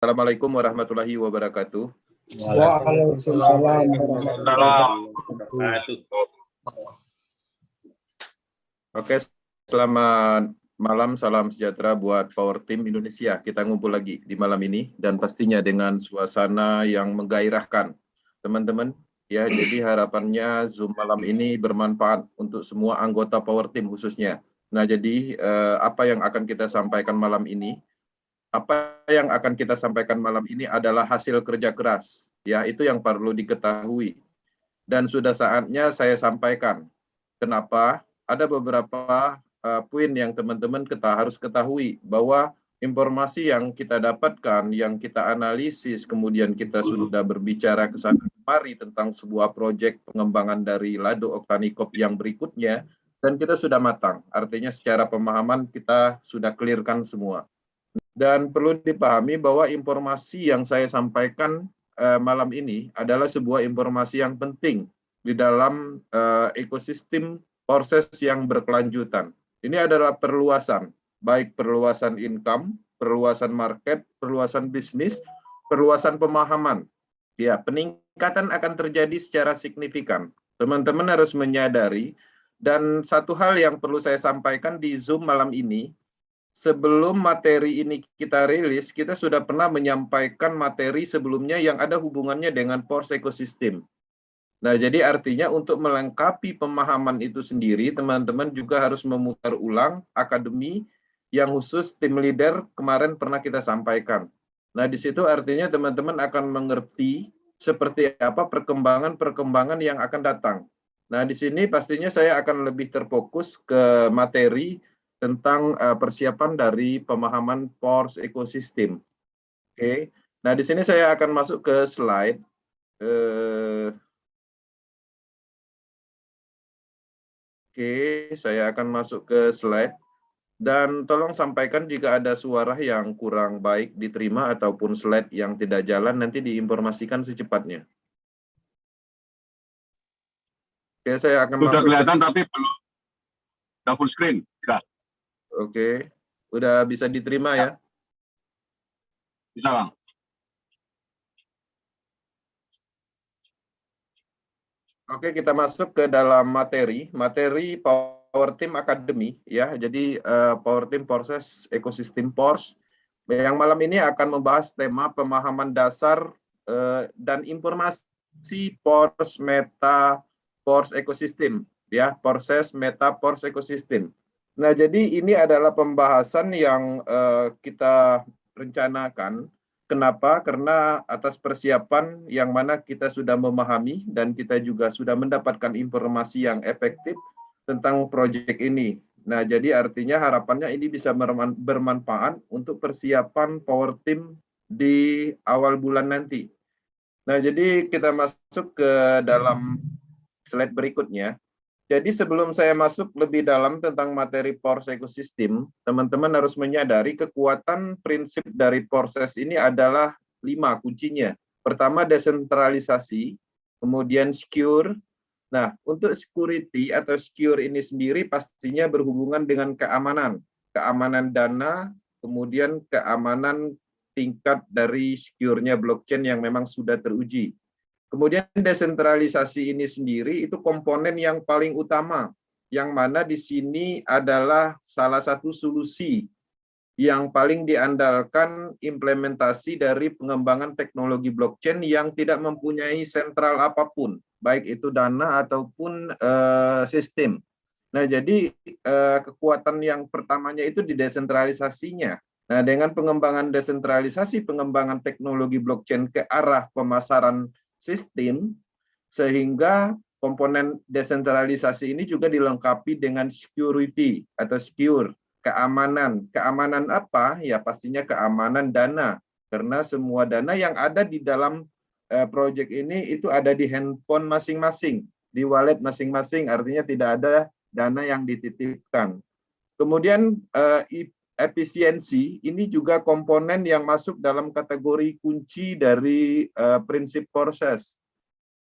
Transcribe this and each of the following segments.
Assalamualaikum warahmatullahi wabarakatuh. Waalaikumsalam warahmatullahi wabarakatuh. Oke, selamat malam, salam sejahtera buat Power Team Indonesia. Kita ngumpul lagi di malam ini dan pastinya dengan suasana yang menggairahkan. Teman-teman, ya, jadi harapannya Zoom malam ini bermanfaat untuk semua anggota Power Team khususnya. Nah, jadi apa yang akan kita sampaikan malam ini? Apa yang akan kita sampaikan malam ini adalah hasil kerja keras. Ya, itu yang perlu diketahui. Dan sudah saatnya saya sampaikan. Kenapa? Ada beberapa poin yang teman-teman harus ketahui bahwa informasi yang kita dapatkan, yang kita analisis, kemudian kita sudah berbicara ke sana kemari tentang sebuah proyek pengembangan dari Lado Oktanikop yang berikutnya, dan kita sudah matang. Artinya secara pemahaman kita sudah clearkan semua. Dan perlu dipahami bahwa informasi yang saya sampaikan malam ini adalah sebuah informasi yang penting di dalam ekosistem proses yang berkelanjutan. Ini adalah perluasan, baik perluasan income, perluasan market, perluasan bisnis, perluasan pemahaman. Ya, peningkatan akan terjadi secara signifikan. Teman-teman harus menyadari, dan satu hal yang perlu saya sampaikan di Zoom malam ini, sebelum materi ini kita rilis, kita sudah pernah menyampaikan materi sebelumnya yang ada hubungannya dengan Porsche Ecosystem. Nah, jadi artinya untuk melengkapi pemahaman itu sendiri, teman-teman juga harus memutar ulang akademi yang khusus tim leader kemarin pernah kita sampaikan. Nah, di situ artinya teman-teman akan mengerti seperti apa perkembangan-perkembangan yang akan datang. Nah, di sini pastinya saya akan lebih terfokus ke materi tentang persiapan dari pemahaman Porsche Ecosystem. Oke. Nah, di sini saya akan masuk ke slide. Oke, saya akan masuk ke slide. Dan tolong sampaikan jika ada suara yang kurang baik diterima ataupun slide yang tidak jalan, nanti diinformasikan secepatnya. Oke, saya akan Sudah masuk kelihatan tapi belum full screen. Bisa. Oke, udah bisa diterima ya? Bisa, Bang. Oke, kita masuk ke dalam materi Power Team Academy ya. Jadi Power Team Proses Ekosistem Porsche yang malam ini akan membahas tema pemahaman dasar dan informasi Porsche Meta Porsche Ecosystem ya, proses Meta Porsche Ecosystem. Nah, jadi ini adalah pembahasan yang kita rencanakan. Kenapa? Karena atas persiapan yang mana kita sudah memahami dan kita juga sudah mendapatkan informasi yang efektif tentang proyek ini. Nah, jadi artinya harapannya ini bisa bermanfaat untuk persiapan Power Team di awal bulan nanti. Nah, jadi kita masuk ke dalam slide berikutnya. Jadi sebelum saya masuk lebih dalam tentang materi Porsche Ecosystem, teman-teman harus menyadari kekuatan prinsip dari proses ini adalah 5 kuncinya. Pertama, desentralisasi, kemudian secure. Nah, untuk security atau secure ini sendiri pastinya berhubungan dengan keamanan. Keamanan dana, kemudian keamanan tingkat dari secure-nya blockchain yang memang sudah teruji. Kemudian desentralisasi ini sendiri itu komponen yang paling utama, yang mana di sini adalah salah satu solusi yang paling diandalkan implementasi dari pengembangan teknologi blockchain yang tidak mempunyai sentral apapun, baik itu dana ataupun sistem. Nah, jadi kekuatan yang pertamanya itu di desentralisasinya. Nah, dengan pengembangan desentralisasi, pengembangan teknologi blockchain ke arah pemasaran sistem, sehingga komponen desentralisasi ini juga dilengkapi dengan security atau secure, keamanan. Keamanan apa? Ya pastinya keamanan dana, karena semua dana yang ada di dalam proyek ini itu ada di handphone masing-masing, di wallet masing-masing, artinya tidak ada dana yang dititipkan. Kemudian efisiensi ini juga komponen yang masuk dalam kategori kunci dari prinsip proses.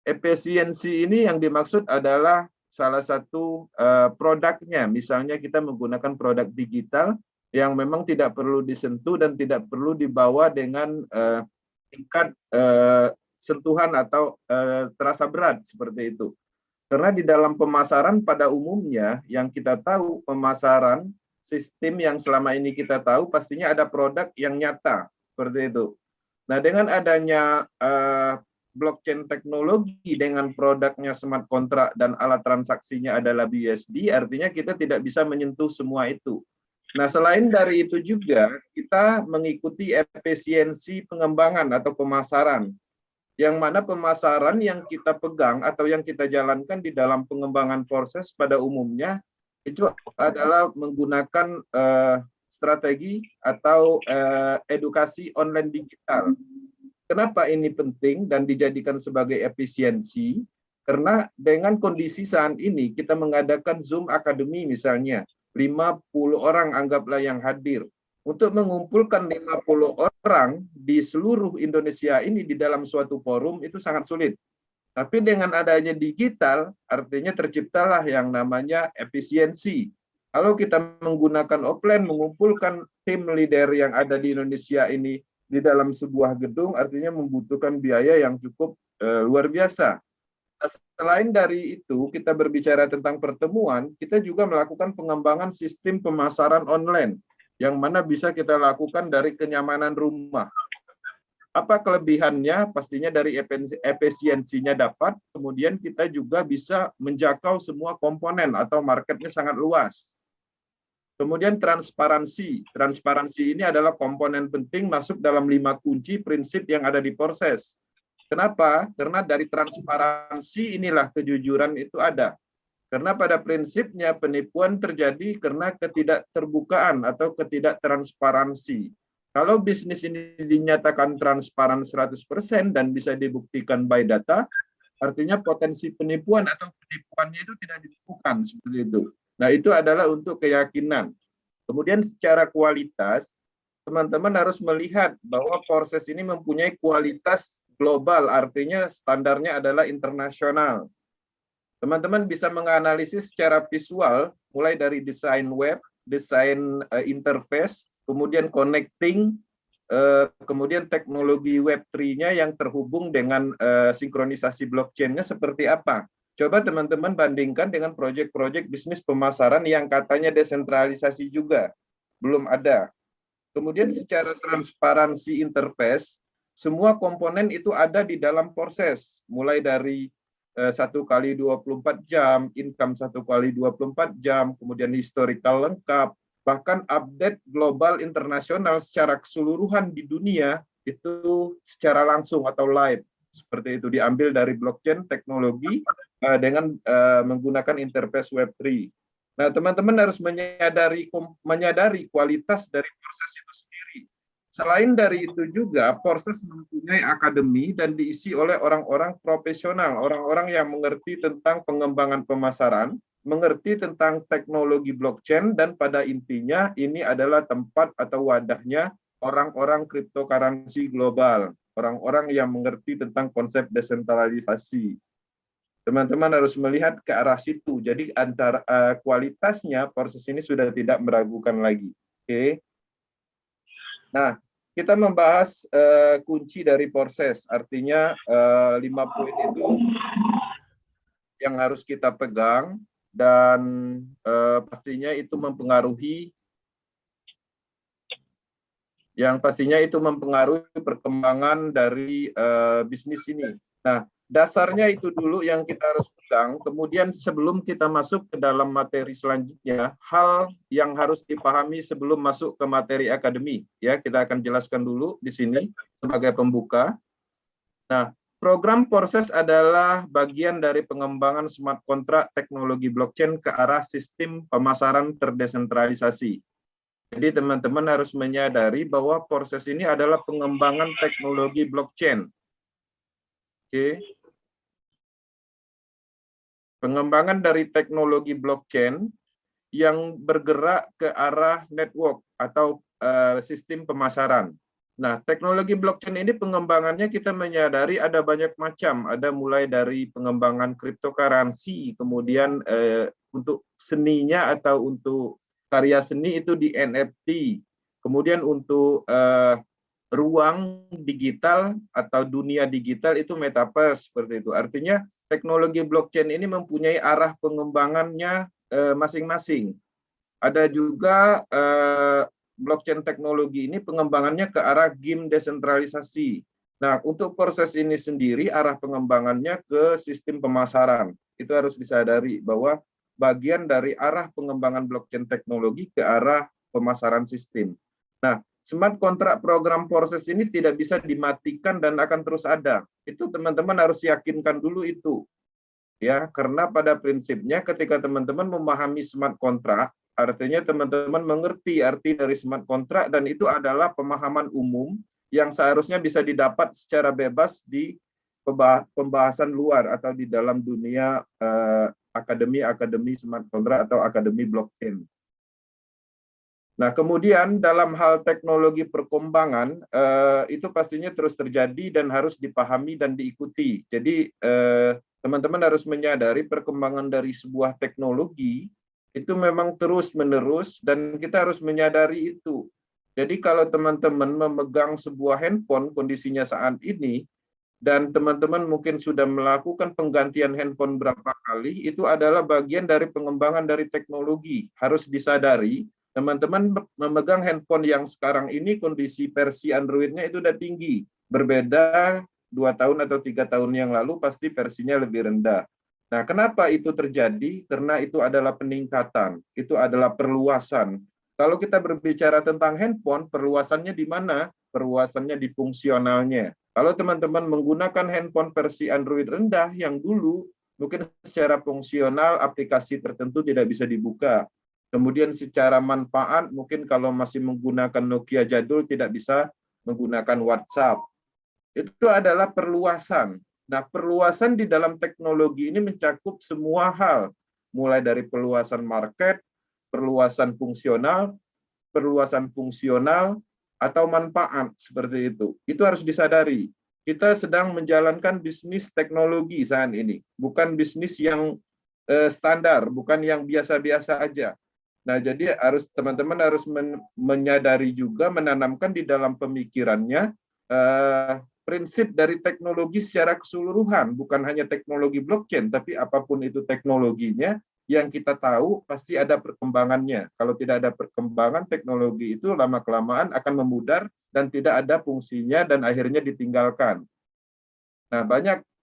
Efisiensi ini yang dimaksud adalah salah satu produknya, misalnya kita menggunakan produk digital, yang memang tidak perlu disentuh dan tidak perlu dibawa dengan tingkat sentuhan atau terasa berat seperti itu. Karena di dalam pemasaran pada umumnya yang kita tahu pemasaran sistem yang selama ini kita tahu pastinya ada produk yang nyata seperti itu. Nah, dengan adanya blockchain teknologi dengan produknya smart contract dan alat transaksinya adalah BUSD, artinya kita tidak bisa menyentuh semua itu. Nah, selain dari itu juga kita mengikuti efisiensi pengembangan atau pemasaran, yang mana pemasaran yang kita pegang atau yang kita jalankan di dalam pengembangan proses pada umumnya itu adalah menggunakan strategi atau edukasi online digital. Kenapa ini penting dan dijadikan sebagai efisiensi? Karena dengan kondisi saat ini kita mengadakan Zoom Academy misalnya, 50 orang anggaplah yang hadir. Untuk mengumpulkan 50 orang di seluruh Indonesia ini di dalam suatu forum itu sangat sulit. Tapi dengan adanya digital, artinya terciptalah yang namanya efisiensi. Kalau kita menggunakan offline, mengumpulkan tim leader yang ada di Indonesia ini di dalam sebuah gedung, artinya membutuhkan biaya yang cukup luar biasa. Nah, selain dari itu, kita berbicara tentang pertemuan, kita juga melakukan pengembangan sistem pemasaran online, yang mana bisa kita lakukan dari kenyamanan rumah. Apa kelebihannya? Pastinya dari efisiensinya dapat, kemudian kita juga bisa menjangkau semua komponen atau marketnya sangat luas. Kemudian transparansi. Transparansi ini adalah komponen penting masuk dalam 5 kunci prinsip yang ada di proses. Kenapa? Karena dari transparansi inilah kejujuran itu ada. Karena pada prinsipnya penipuan terjadi karena ketidakterbukaan atau ketidaktransparansi. Kalau bisnis ini dinyatakan transparan 100% dan bisa dibuktikan by data, artinya potensi penipuan atau penipuannya itu tidak ditemukan seperti itu. Nah, itu adalah untuk keyakinan. Kemudian secara kualitas, teman-teman harus melihat bahwa proses ini mempunyai kualitas global, artinya standarnya adalah internasional. Teman-teman bisa menganalisis secara visual, mulai dari desain web, desain interface, kemudian connecting, kemudian teknologi Web3-nya yang terhubung dengan sinkronisasi blockchain-nya seperti apa. Coba teman-teman bandingkan dengan proyek-proyek bisnis pemasaran yang katanya desentralisasi juga. Belum ada. Kemudian secara transparansi interface, semua komponen itu ada di dalam proses, mulai dari 1 kali 24 jam, income 1 kali 24 jam, kemudian historical lengkap, bahkan update global internasional secara keseluruhan di dunia itu secara langsung atau live. Seperti itu diambil dari blockchain teknologi dengan menggunakan interface Web3. Nah, teman-teman harus menyadari kualitas dari proses itu sendiri. Selain dari itu juga, proses mempunyai akademi dan diisi oleh orang-orang profesional, orang-orang yang mengerti tentang pengembangan pemasaran, mengerti tentang teknologi blockchain, dan pada intinya ini adalah tempat atau wadahnya orang-orang cryptocurrency global, orang-orang yang mengerti tentang konsep desentralisasi. Teman-teman harus melihat ke arah situ. Jadi antara kualitasnya proses ini sudah tidak meragukan lagi. Oke. Nah, kita membahas kunci dari proses, artinya 5 poin itu yang harus kita pegang dan pastinya itu mempengaruhi perkembangan dari bisnis ini. Nah, dasarnya itu dulu yang kita harus pegang, kemudian sebelum kita masuk ke dalam materi selanjutnya, hal yang harus dipahami sebelum masuk ke materi akademi. Ya, kita akan jelaskan dulu di sini sebagai pembuka. Nah, program proses adalah bagian dari pengembangan smart contract teknologi blockchain ke arah sistem pemasaran terdesentralisasi. Jadi teman-teman harus menyadari bahwa proses ini adalah pengembangan teknologi blockchain. Oke. Pengembangan dari teknologi blockchain yang bergerak ke arah network atau sistem pemasaran. Nah, teknologi blockchain ini pengembangannya kita menyadari ada banyak macam. Ada mulai dari pengembangan cryptocurrency, kemudian untuk seninya atau untuk karya seni itu di NFT. Kemudian untuk ruang digital atau dunia digital itu metaverse seperti itu. Artinya teknologi blockchain ini mempunyai arah pengembangannya masing-masing. Ada juga blockchain teknologi ini pengembangannya ke arah game desentralisasi. Nah, untuk proses ini sendiri arah pengembangannya ke sistem pemasaran. Itu harus disadari bahwa bagian dari arah pengembangan blockchain teknologi ke arah pemasaran sistem. Nah, smart contract program proses ini tidak bisa dimatikan dan akan terus ada. Itu teman-teman harus yakinkan dulu itu. Ya, karena pada prinsipnya ketika teman-teman memahami smart contract, artinya teman-teman mengerti arti dari smart contract dan itu adalah pemahaman umum yang seharusnya bisa didapat secara bebas di pembahasan luar atau di dalam dunia akademi smart contract atau akademi blockchain. Nah, kemudian dalam hal teknologi perkembangan itu pastinya terus terjadi dan harus dipahami dan diikuti. Jadi teman-teman harus menyadari perkembangan dari sebuah teknologi itu memang terus-menerus dan kita harus menyadari itu. Jadi kalau teman-teman memegang sebuah handphone kondisinya saat ini dan teman-teman mungkin sudah melakukan penggantian handphone berapa kali, itu adalah bagian dari pengembangan dari teknologi. Harus disadari, teman-teman memegang handphone yang sekarang ini kondisi versi Android-nya itu udah tinggi. Berbeda 2 tahun atau 3 tahun yang lalu pasti versinya lebih rendah. Nah, kenapa itu terjadi? Karena itu adalah peningkatan, itu adalah perluasan. Kalau kita berbicara tentang handphone, perluasannya di mana? Perluasannya di fungsionalnya. Kalau teman-teman menggunakan handphone versi Android rendah yang dulu, mungkin secara fungsional aplikasi tertentu tidak bisa dibuka. Kemudian secara manfaat, mungkin kalau masih menggunakan Nokia jadul tidak bisa menggunakan WhatsApp. Itu adalah perluasan. Nah, perluasan di dalam teknologi ini mencakup semua hal, mulai dari perluasan market, perluasan fungsional, atau manfaat, seperti itu. Itu harus disadari. Kita sedang menjalankan bisnis teknologi saat ini, bukan bisnis yang standar, bukan yang biasa-biasa aja. Nah, jadi teman-teman harus menyadari juga, menanamkan di dalam pemikirannya prinsip dari teknologi secara keseluruhan, bukan hanya teknologi blockchain, tapi apapun itu teknologinya, yang kita tahu pasti ada perkembangannya. Kalau tidak ada perkembangan, teknologi itu lama-kelamaan akan memudar dan tidak ada fungsinya dan akhirnya ditinggalkan. Nah,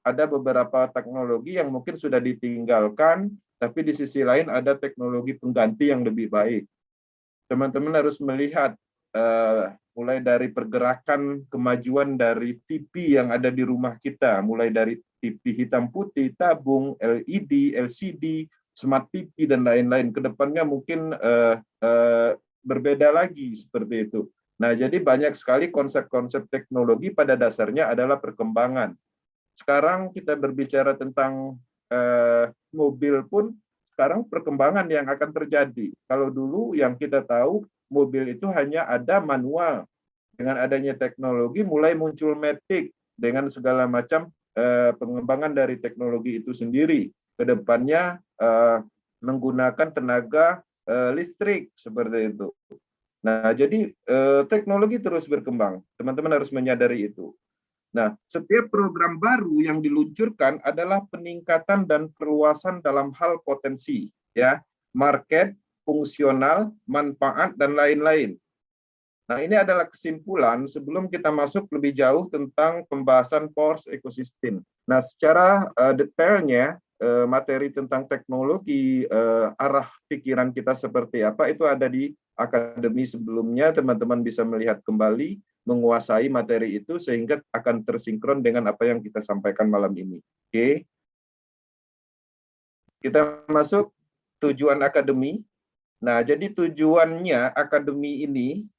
ada beberapa teknologi yang mungkin sudah ditinggalkan, tapi di sisi lain ada teknologi pengganti yang lebih baik. Teman-teman harus melihat mulai dari pergerakan kemajuan dari TV yang ada di rumah kita, mulai dari TV hitam putih, tabung, LED, LCD, smart TV, dan lain-lain. Kedepannya mungkin berbeda lagi seperti itu. Nah, jadi banyak sekali konsep-konsep teknologi pada dasarnya adalah perkembangan. Sekarang kita berbicara tentang mobil pun, sekarang perkembangan yang akan terjadi. Kalau dulu yang kita tahu, mobil itu hanya ada manual. Dengan adanya teknologi mulai muncul matic dengan segala macam pengembangan dari teknologi itu sendiri. Kedepannya menggunakan tenaga listrik seperti itu. Nah, jadi teknologi terus berkembang. Teman-teman harus menyadari itu. Nah, setiap program baru yang diluncurkan adalah peningkatan dan perluasan dalam hal potensi, ya, market, fungsional, manfaat, dan lain-lain. Nah, ini adalah kesimpulan sebelum kita masuk lebih jauh tentang pembahasan Porsche Ecosystem. Nah, secara detailnya, materi tentang teknologi, arah pikiran kita seperti apa, itu ada di akademi sebelumnya. Teman-teman bisa melihat kembali, menguasai materi itu, sehingga akan tersinkron dengan apa yang kita sampaikan malam ini. Oke. Kita masuk tujuan akademi. Nah, jadi tujuannya akademi ini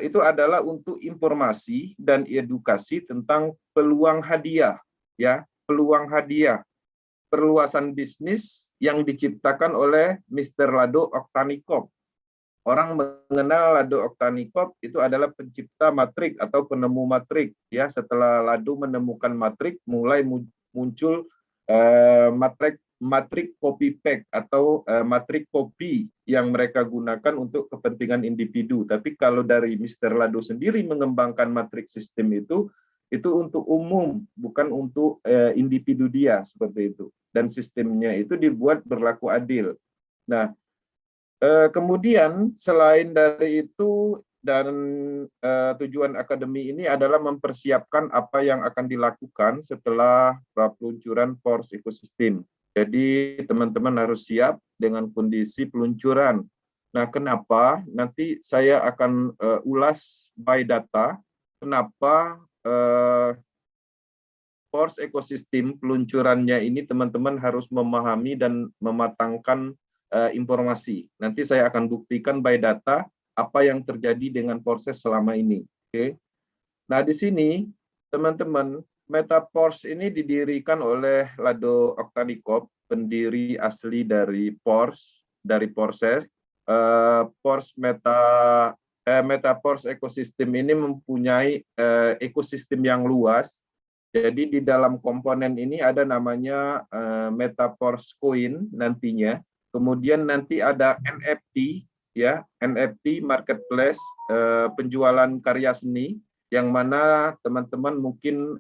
itu adalah untuk informasi dan edukasi tentang peluang hadiah, ya, peluang hadiah, perluasan bisnis yang diciptakan oleh Mr. Lado Oktanikov. Orang mengenal Lado Oktanikov itu adalah pencipta matrik atau penemu matrik, ya. Setelah Lado menemukan matrik, mulai muncul matrik matrik copy pack atau matrik kopi yang mereka gunakan untuk kepentingan individu. Tapi kalau dari Mr. Lado sendiri mengembangkan matrik sistem itu untuk umum, bukan untuk individu dia, seperti itu. Dan sistemnya itu dibuat berlaku adil. Nah, kemudian selain dari itu, dan tujuan akademi ini adalah mempersiapkan apa yang akan dilakukan setelah peluncuran PORS ekosistem. Jadi teman-teman harus siap dengan kondisi peluncuran. Nah, kenapa? Nanti saya akan ulas by data. Kenapa PORS ekosistem peluncurannya ini teman-teman harus memahami dan mematangkan informasi. Nanti saya akan buktikan by data apa yang terjadi dengan proses selama ini. Oke. Nah, di sini teman-teman, MetaPORS ini didirikan oleh Lado Oktanikov, pendiri asli dari PORS, dari Porses. MetaPORS ekosistem ini mempunyai ekosistem yang luas. Jadi di dalam komponen ini ada namanya MetaPORS Coin nantinya. Kemudian nanti ada NFT, ya, NFT marketplace, penjualan karya seni, yang mana teman-teman mungkin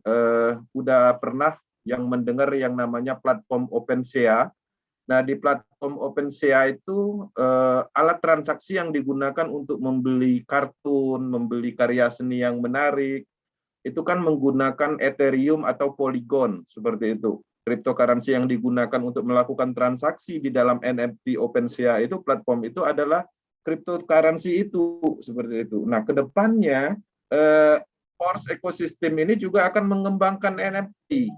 udah pernah yang mendengar yang namanya platform OpenSea. Nah, di platform OpenSea itu alat transaksi yang digunakan untuk membeli kartun, membeli karya seni yang menarik, itu kan menggunakan Ethereum atau Polygon, seperti itu. Cryptocurrency yang digunakan untuk melakukan transaksi di dalam NFT OpenSea itu, platform itu adalah cryptocurrency itu, seperti itu. Nah, kedepannya PORS ekosistem ini juga akan mengembangkan NFT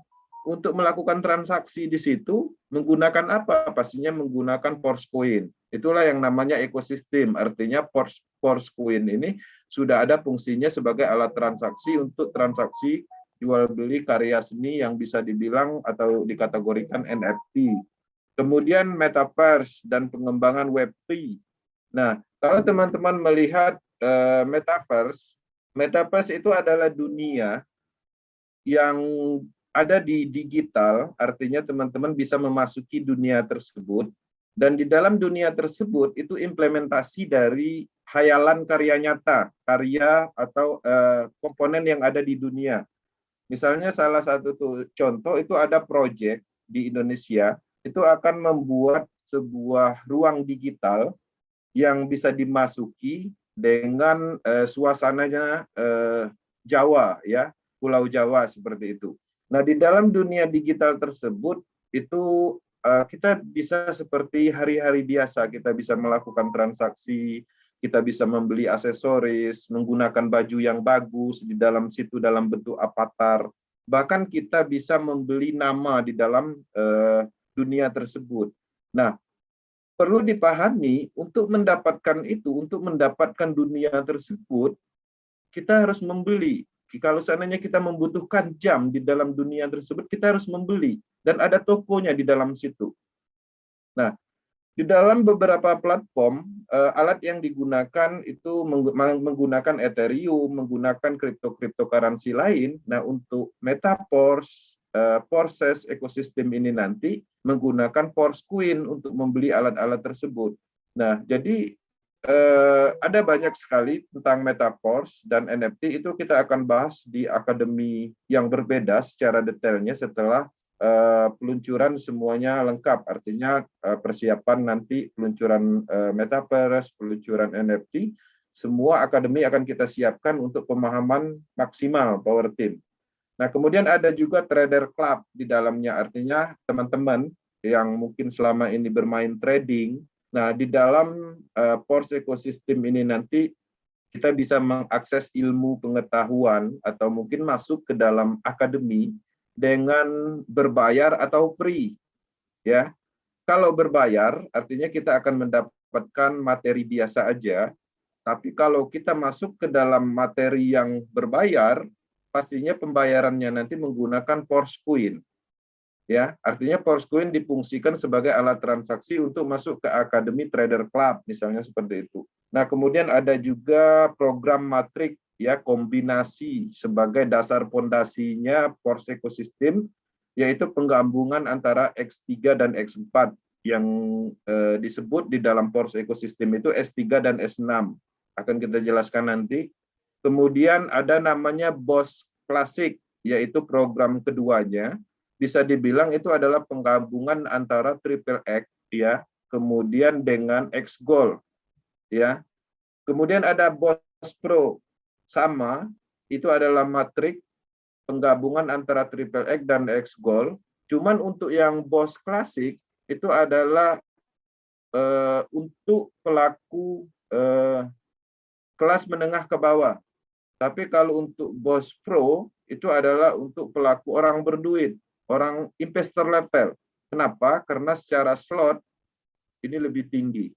untuk melakukan transaksi di situ menggunakan apa? Pastinya menggunakan PORS Coin. Itulah yang namanya ekosistem. Artinya PORS Coin ini sudah ada fungsinya sebagai alat transaksi untuk transaksi jual beli karya seni yang bisa dibilang atau dikategorikan NFT. Kemudian Metaverse dan pengembangan Web3. Nah, kalau teman-teman melihat Metaverse itu adalah dunia yang ada di digital, artinya teman-teman bisa memasuki dunia tersebut, dan di dalam dunia tersebut itu implementasi dari khayalan karya nyata, karya atau komponen yang ada di dunia. Misalnya salah satu contoh itu ada proyek di Indonesia, itu akan membuat sebuah ruang digital yang bisa dimasuki dengan suasananya Jawa, ya, Pulau Jawa, seperti itu. Nah, di dalam dunia digital tersebut itu kita bisa seperti hari-hari biasa, kita bisa melakukan transaksi, kita bisa membeli aksesoris, menggunakan baju yang bagus di dalam situ dalam bentuk avatar. Bahkan kita bisa membeli nama di dalam dunia tersebut. Nah, perlu dipahami untuk mendapatkan itu, untuk mendapatkan dunia tersebut, kita harus membeli. Kalau seandainya kita membutuhkan jam di dalam dunia tersebut, kita harus membeli. Dan ada tokonya di dalam situ. Nah, di dalam beberapa platform, alat yang digunakan itu menggunakan Ethereum, menggunakan cryptocurrency lain. Nah, untuk MetaPORS, Porses ekosistem ini nanti menggunakan PORS Coin untuk membeli alat-alat tersebut. Nah, jadi ada banyak sekali tentang MetaPORS dan NFT, itu kita akan bahas di akademi yang berbeda secara detailnya setelah peluncuran semuanya lengkap, artinya persiapan nanti peluncuran Metaverse, peluncuran NFT, semua akademi akan kita siapkan untuk pemahaman maksimal Power Team. Nah, kemudian ada juga trader club di dalamnya, artinya teman-teman yang mungkin selama ini bermain trading. Nah, di dalam PORS ekosistem ini nanti kita bisa mengakses ilmu pengetahuan atau mungkin masuk ke dalam akademi dengan berbayar atau free. Ya, kalau berbayar artinya kita akan mendapatkan materi biasa aja. Tapi kalau kita masuk ke dalam materi yang berbayar, pastinya pembayarannya nanti menggunakan PORS Coin. Ya, artinya PORS Coin difungsikan sebagai alat transaksi untuk masuk ke Akademi Trader Club, misalnya seperti itu. Nah, kemudian ada juga program matrik, ya, kombinasi sebagai dasar fondasinya PORS ekosistem. yaitu penggabungan antara X3 dan X4 yang disebut di dalam Porsche ekosistem itu S3 dan S6. Akan kita jelaskan nanti. Kemudian ada namanya BOS Classic, yaitu program keduanya. Bisa dibilang itu adalah penggabungan antara Triple X, ya, kemudian dengan X Gold, ya. Kemudian ada BOS Pro, sama, itu adalah matrik penggabungan antara Triple X dan X Gold. Cuman untuk yang BOS Classic itu adalah untuk pelaku kelas menengah ke bawah. Tapi kalau untuk BOS Pro itu adalah untuk pelaku orang berduit, orang investor level. Kenapa? Karena secara slot ini lebih tinggi.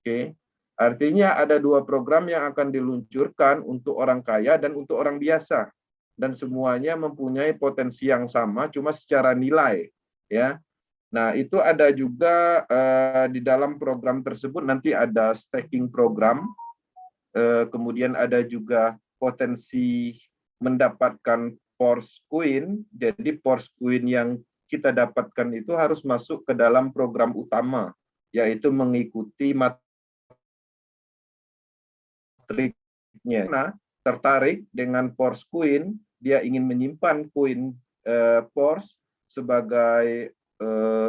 Oke. Artinya ada dua program yang akan diluncurkan untuk orang kaya dan untuk orang biasa. Dan semuanya mempunyai potensi yang sama, cuma secara nilai, ya. Nah, itu ada juga di dalam program tersebut nanti ada staking program, kemudian ada juga potensi mendapatkan Porsche Coin. Jadi Porsche Coin yang kita dapatkan itu harus masuk ke dalam program utama, yaitu mengikuti matriknya. Nah, tertarik dengan Porsche Coin, dia ingin menyimpan koin Porsche sebagai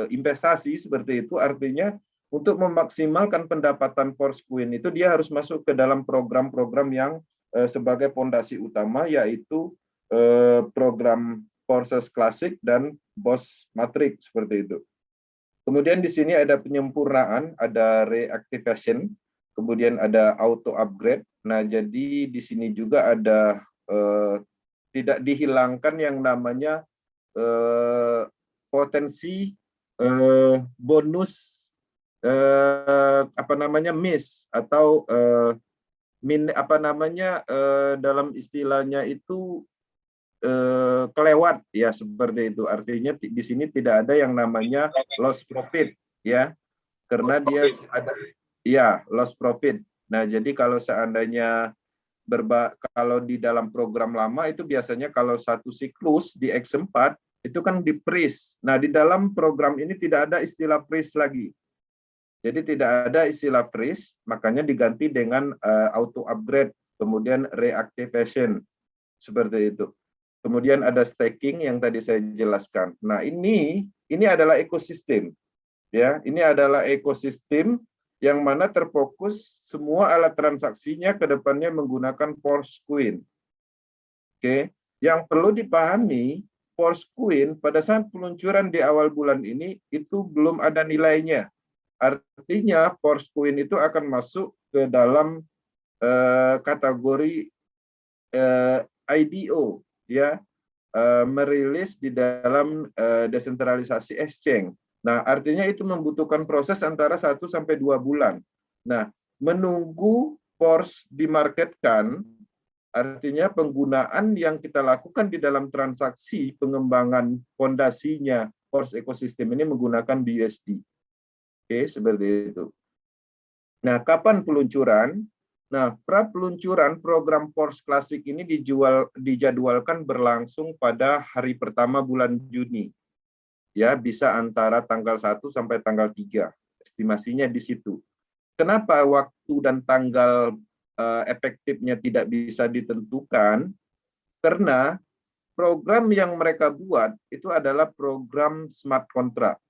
investasi seperti itu, artinya untuk memaksimalkan pendapatan Porsche Coin itu dia harus masuk ke dalam program-program yang sebagai fondasi utama, yaitu program Porsche Classic dan BOS Matrix seperti itu. Kemudian di sini ada penyempurnaan, ada reactivation, kemudian ada auto upgrade. Nah, jadi di sini juga ada tidak dihilangkan yang namanya potensi bonus miss atau dalam istilahnya itu kelewat, ya, seperti itu. Artinya di sini tidak ada yang namanya loss profit, ya, karena dia ada, ya, loss profit. Nah, jadi kalau seandainya kalau di dalam program lama itu biasanya kalau satu siklus di X4 itu kan di freeze. Nah, di dalam program ini tidak ada istilah freeze lagi. Jadi tidak ada istilah freeze, makanya diganti dengan auto upgrade, kemudian reactivation seperti itu. Kemudian ada staking yang tadi saya jelaskan. Nah, ini adalah ekosistem, ya. Ini adalah ekosistem yang mana terfokus semua alat transaksinya ke depannya menggunakan Porsche Coin. Oke, yang perlu dipahami, Porsche Coin pada saat peluncuran di awal bulan ini itu belum ada nilainya. Artinya Porsche Coin itu akan masuk ke dalam kategori IDO, ya, merilis di dalam desentralisasi exchange. Nah, artinya itu membutuhkan proses antara 1 sampai 2 bulan. Nah, menunggu Porsche dimarketkan, artinya penggunaan yang kita lakukan di dalam transaksi pengembangan fondasinya Porsche ekosistem ini menggunakan BUSD. Oke, seperti itu. Nah, kapan peluncuran? Nah, pra peluncuran program Porsche Classic ini dijadwalkan berlangsung pada hari pertama bulan Juni. Ya, bisa antara tanggal 1 sampai tanggal 3. Estimasinya di situ. Kenapa waktu dan tanggal efektifnya tidak bisa ditentukan? Karena program yang mereka buat itu adalah program smart contract.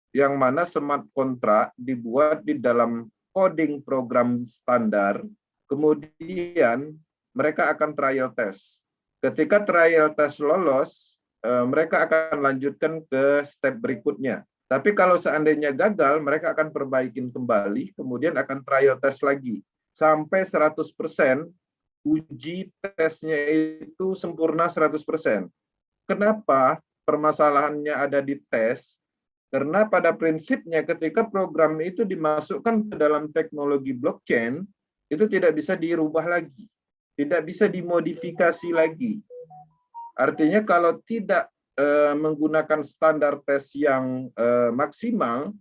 Yang mana smart contract dibuat di dalam coding program standar, kemudian mereka akan trial test. Ketika trial test lolos, mereka akan lanjutkan ke step berikutnya. Tapi kalau seandainya gagal, mereka akan perbaikin kembali, kemudian akan trial test lagi. Sampai 100%, uji tesnya itu sempurna 100%. Kenapa permasalahannya ada di tes? Karena pada prinsipnya ketika program itu dimasukkan ke dalam teknologi blockchain, itu tidak bisa dirubah lagi, tidak bisa dimodifikasi lagi. Artinya kalau tidak menggunakan standar tes yang maksimal,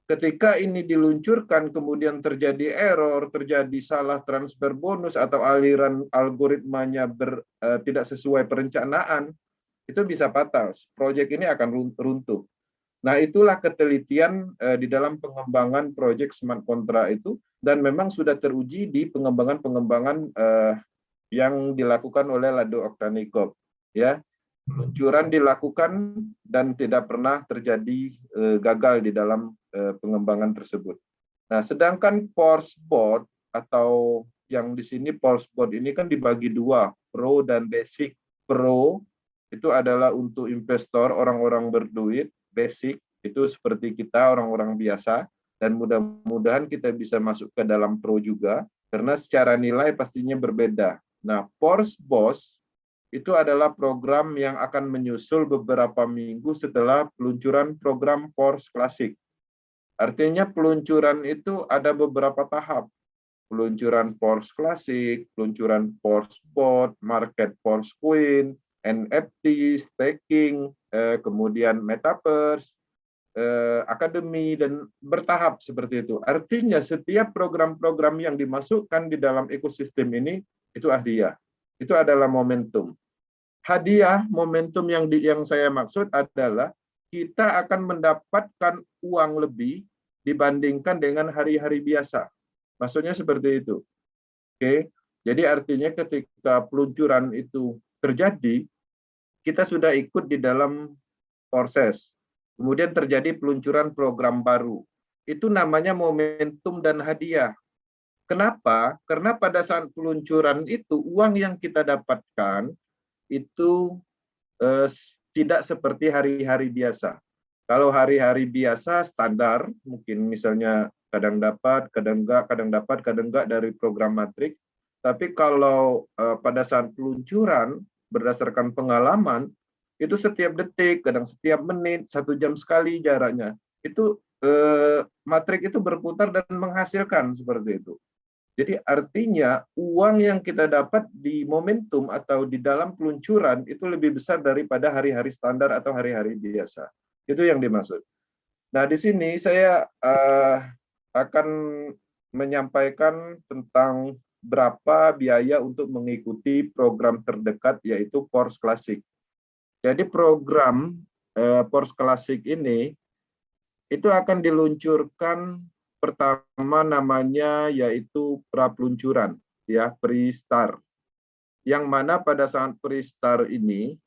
ketika ini diluncurkan kemudian terjadi error, terjadi salah transfer bonus atau aliran algoritmanya tidak sesuai perencanaan, itu bisa fatal. Proyek ini akan runtuh. Nah, itulah ketelitian di dalam pengembangan proyek smart contract itu, dan memang sudah teruji di pengembangan-pengembangan yang dilakukan oleh Lado Oktanikov. Ya, peluncuran dilakukan dan tidak pernah terjadi gagal di dalam pengembangan tersebut. Nah, sedangkan Force Board atau yang di sini Force Board ini kan dibagi dua, Pro dan Basic. Pro itu adalah untuk investor, orang-orang berduit. Basic itu seperti kita, orang-orang biasa, dan mudah-mudahan kita bisa masuk ke dalam Pro juga, karena secara nilai pastinya berbeda. Nah, Force Boss itu adalah program yang akan menyusul beberapa minggu setelah peluncuran program Force Classic. Artinya peluncuran itu ada beberapa tahap. Peluncuran Force Classic, peluncuran Force Bot, Market Force Queen, NFT, staking, kemudian Metaverse, Akademi, dan bertahap seperti itu. Artinya setiap program-program yang dimasukkan di dalam ekosistem ini itu hadiah. Itu adalah momentum. Hadiah, momentum yang saya maksud adalah kita akan mendapatkan uang lebih dibandingkan dengan hari-hari biasa. Maksudnya seperti itu. Oke. Jadi artinya ketika peluncuran itu terjadi, kita sudah ikut di dalam proses. Kemudian terjadi peluncuran program baru. Itu namanya momentum dan hadiah. Kenapa? Karena pada saat peluncuran itu, uang yang kita dapatkan itu tidak seperti hari-hari biasa. Kalau hari-hari biasa standar, mungkin misalnya kadang dapat, kadang enggak dari program matrik. Tapi kalau pada saat peluncuran berdasarkan pengalaman, itu setiap detik, kadang setiap menit, 1 jam sekali jaraknya. Itu matrik itu berputar dan menghasilkan seperti itu. Jadi artinya uang yang kita dapat di momentum atau di dalam peluncuran itu lebih besar daripada hari-hari standar atau hari-hari biasa. Itu yang dimaksud. Nah, di sini saya akan menyampaikan tentang berapa biaya untuk mengikuti program terdekat, yaitu Force Classic. Jadi program Force Classic ini itu akan diluncurkan pertama namanya yaitu pra-peluncuran, ya, pre-start. Yang mana pada saat pre-start ini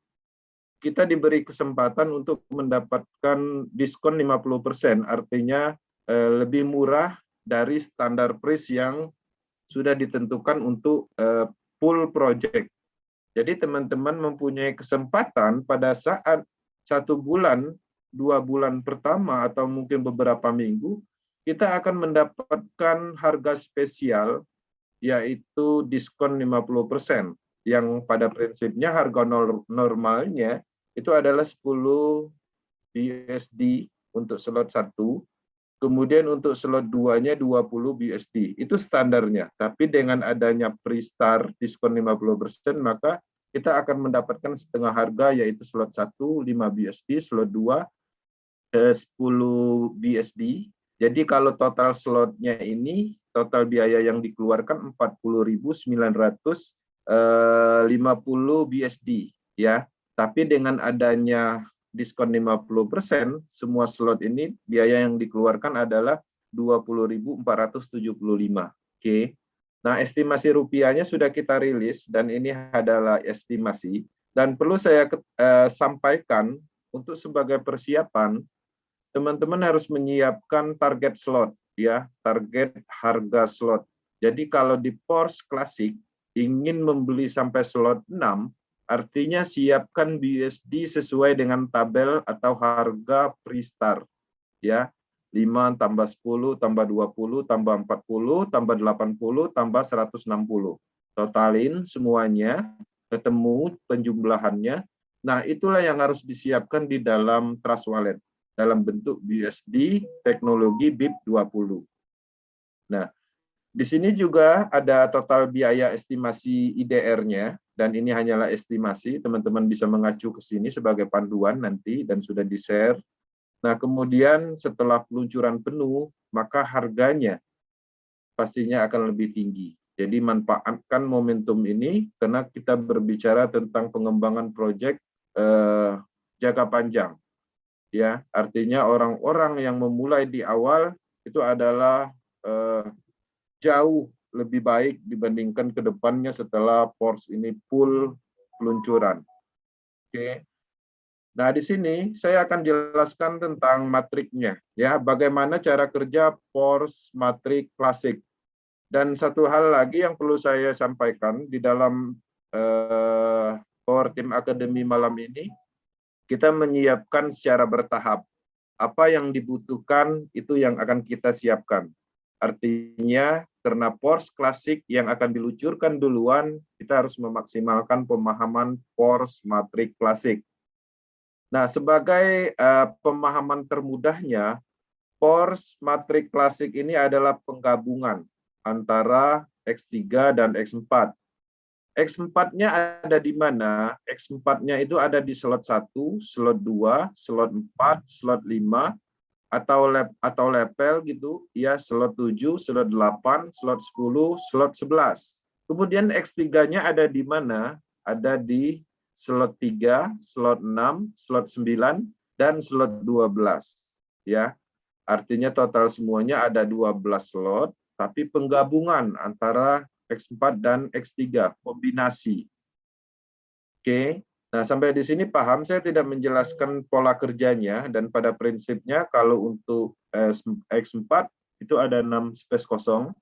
kita diberi kesempatan untuk mendapatkan diskon 50%, artinya lebih murah dari standar price yang sudah ditentukan untuk full project. Jadi teman-teman mempunyai kesempatan pada saat 1 bulan, 2 bulan pertama atau mungkin beberapa minggu, kita akan mendapatkan harga spesial, yaitu diskon 50%, yang pada prinsipnya harga normalnya itu adalah 10 BUSD untuk slot 1, kemudian untuk slot 2-nya 20 BUSD. Itu standarnya. Tapi dengan adanya pre-start diskon 50%, maka kita akan mendapatkan setengah harga, yaitu slot 1 5 BUSD, slot 2 10 BUSD. Jadi kalau total slotnya ini, total biaya yang dikeluarkan 40.950 BUSD, ya. Tapi dengan adanya diskon 50%, semua slot ini biaya yang dikeluarkan adalah 20.475. Oke. Nah, estimasi rupiahnya sudah kita rilis dan ini adalah estimasi, dan perlu saya sampaikan untuk sebagai persiapan, teman-teman harus menyiapkan target slot, ya, target harga slot. Jadi kalau di Force Classic ingin membeli sampai slot 6, artinya siapkan BUSD sesuai dengan tabel atau harga pre-start, ya. 5 tambah 10 tambah 20 tambah 40 tambah 80 tambah 160. Totalin semuanya, ketemu penjumlahannya. Nah, itulah yang harus disiapkan di dalam Trust Wallet dalam bentuk BUSD teknologi BIP20. Nah, di sini juga ada total biaya estimasi IDR-nya, dan ini hanyalah estimasi, teman-teman bisa mengacu ke sini sebagai panduan nanti dan sudah di-share. Nah, kemudian setelah peluncuran penuh, maka harganya pastinya akan lebih tinggi. Jadi manfaatkan momentum ini karena kita berbicara tentang pengembangan proyek jangka panjang. Ya, artinya orang-orang yang memulai di awal itu adalah jauh lebih baik dibandingkan ke depannya setelah PORS ini full peluncuran. Oke. Nah, di sini saya akan jelaskan tentang matriknya, ya, bagaimana cara kerja PORS matrik klasik. Dan satu hal lagi yang perlu saya sampaikan di dalam Power Team Academy malam ini, kita menyiapkan secara bertahap. Apa yang dibutuhkan itu yang akan kita siapkan. Artinya, karena PORS klasik yang akan diluncurkan duluan, kita harus memaksimalkan pemahaman PORS matrik klasik. Nah, sebagai pemahaman termudahnya, PORS matrik klasik ini adalah penggabungan antara X3 dan X4. X4-nya ada di mana? X4-nya itu ada di slot 1, slot 2, slot 4, slot 5, atau lepel gitu, ya, slot 7, slot 8, slot 10, slot 11. Kemudian X3-nya ada di mana? Ada di slot 3, slot 6, slot 9, dan slot 12. Ya, artinya total semuanya ada 12 slot, tapi penggabungan antara X4 dan X3, kombinasi. Oke, nah sampai di sini paham, saya tidak menjelaskan pola kerjanya, dan pada prinsipnya kalau untuk X4 itu ada 6 space kosong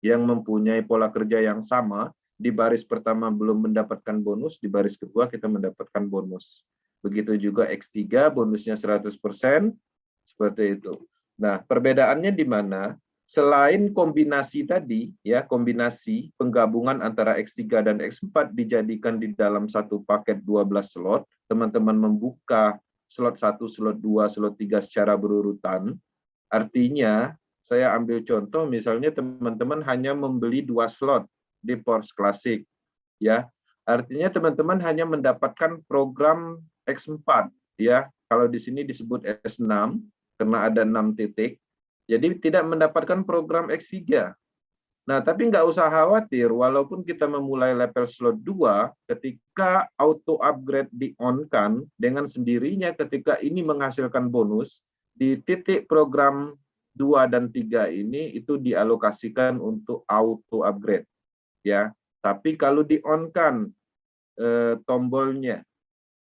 yang mempunyai pola kerja yang sama. Di baris pertama belum mendapatkan bonus, di baris kedua kita mendapatkan bonus. Begitu juga X3 bonusnya 100%, seperti itu. Nah, perbedaannya di mana? Selain kombinasi tadi, ya, kombinasi penggabungan antara X3 dan X4 dijadikan di dalam satu paket 12 slot, teman-teman membuka slot 1, slot 2, slot 3 secara berurutan. Artinya, saya ambil contoh misalnya teman-teman hanya membeli 2 slot di PORS klasik, ya. Artinya teman-teman hanya mendapatkan program X4, ya. Kalau di sini disebut S6 karena ada 6 titik. Jadi tidak mendapatkan program X3. Nah, tapi nggak usah khawatir, walaupun kita memulai level slot 2, ketika auto upgrade di-on-kan, dengan sendirinya ketika ini menghasilkan bonus, di titik program 2 dan 3 ini itu dialokasikan untuk auto upgrade. Ya, tapi kalau di-on-kan tombolnya.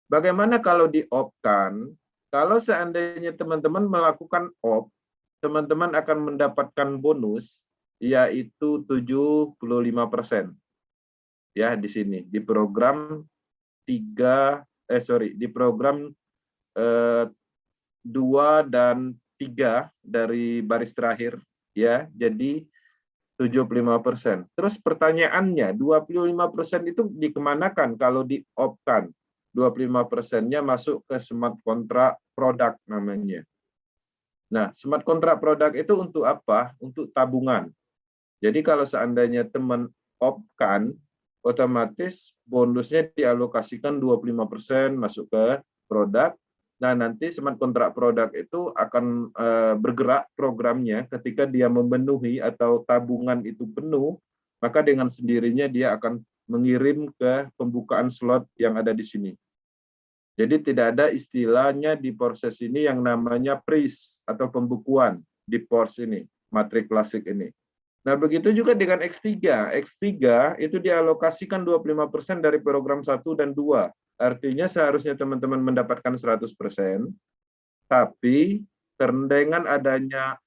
Bagaimana kalau di-off-kan? Kalau seandainya teman-teman melakukan off, teman-teman akan mendapatkan bonus yaitu 75%. Ya, di sini di program di program 2 dan 3 dari baris terakhir, ya. Jadi 75%. Terus pertanyaannya, 25% itu dikemanakan kalau di-off-kan? 25%-nya masuk ke smart contract product namanya. Nah, smart contract product itu untuk apa? Untuk tabungan. Jadi kalau seandainya teman off-kan, otomatis bonusnya dialokasikan 25% masuk ke produk. Nah, nanti smart contract product itu akan bergerak programnya ketika dia memenuhi atau tabungan itu penuh, maka dengan sendirinya dia akan mengirim ke pembukaan slot yang ada di sini. Jadi tidak ada istilahnya di proses ini yang namanya freeze atau pembukuan di PORS ini, matrik klasik ini. Nah, begitu juga dengan X3. X3 itu dialokasikan 25% dari program 1 dan 2. Artinya seharusnya teman-teman mendapatkan 100%, tapi dengan adanya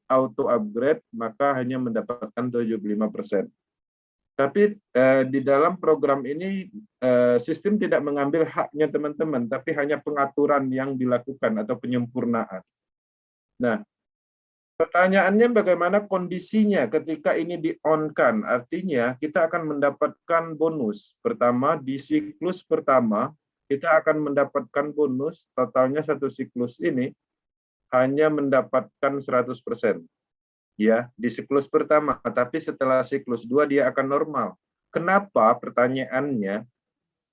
auto upgrade, maka hanya mendapatkan 75%. Tapi di dalam program ini sistem tidak mengambil haknya teman-teman, tapi hanya pengaturan yang dilakukan atau penyempurnaan. Nah, pertanyaannya bagaimana kondisinya ketika ini di-on-kan? Artinya kita akan mendapatkan bonus. Pertama, di siklus pertama, kita akan mendapatkan bonus, totalnya satu siklus ini hanya mendapatkan 100%. Ya, di siklus pertama, tapi setelah siklus 2 dia akan normal. Kenapa? Pertanyaannya,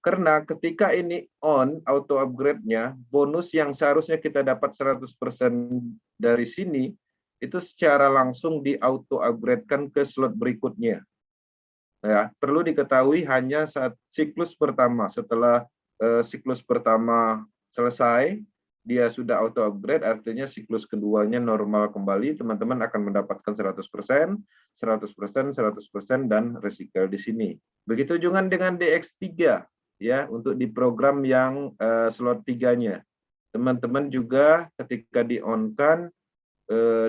karena ketika ini on auto upgrade-nya, bonus yang seharusnya kita dapat 100% dari sini, itu secara langsung di auto upgrade-kan ke slot berikutnya. Ya, perlu diketahui hanya saat siklus pertama setelah siklus pertama selesai, dia sudah auto upgrade, artinya siklus keduanya normal kembali, teman-teman akan mendapatkan 100%, 100%, 100%, dan recycle di sini. Begitu juga dengan DX3, ya, untuk di program yang slot 3-nya. Teman-teman juga ketika di-on-kan,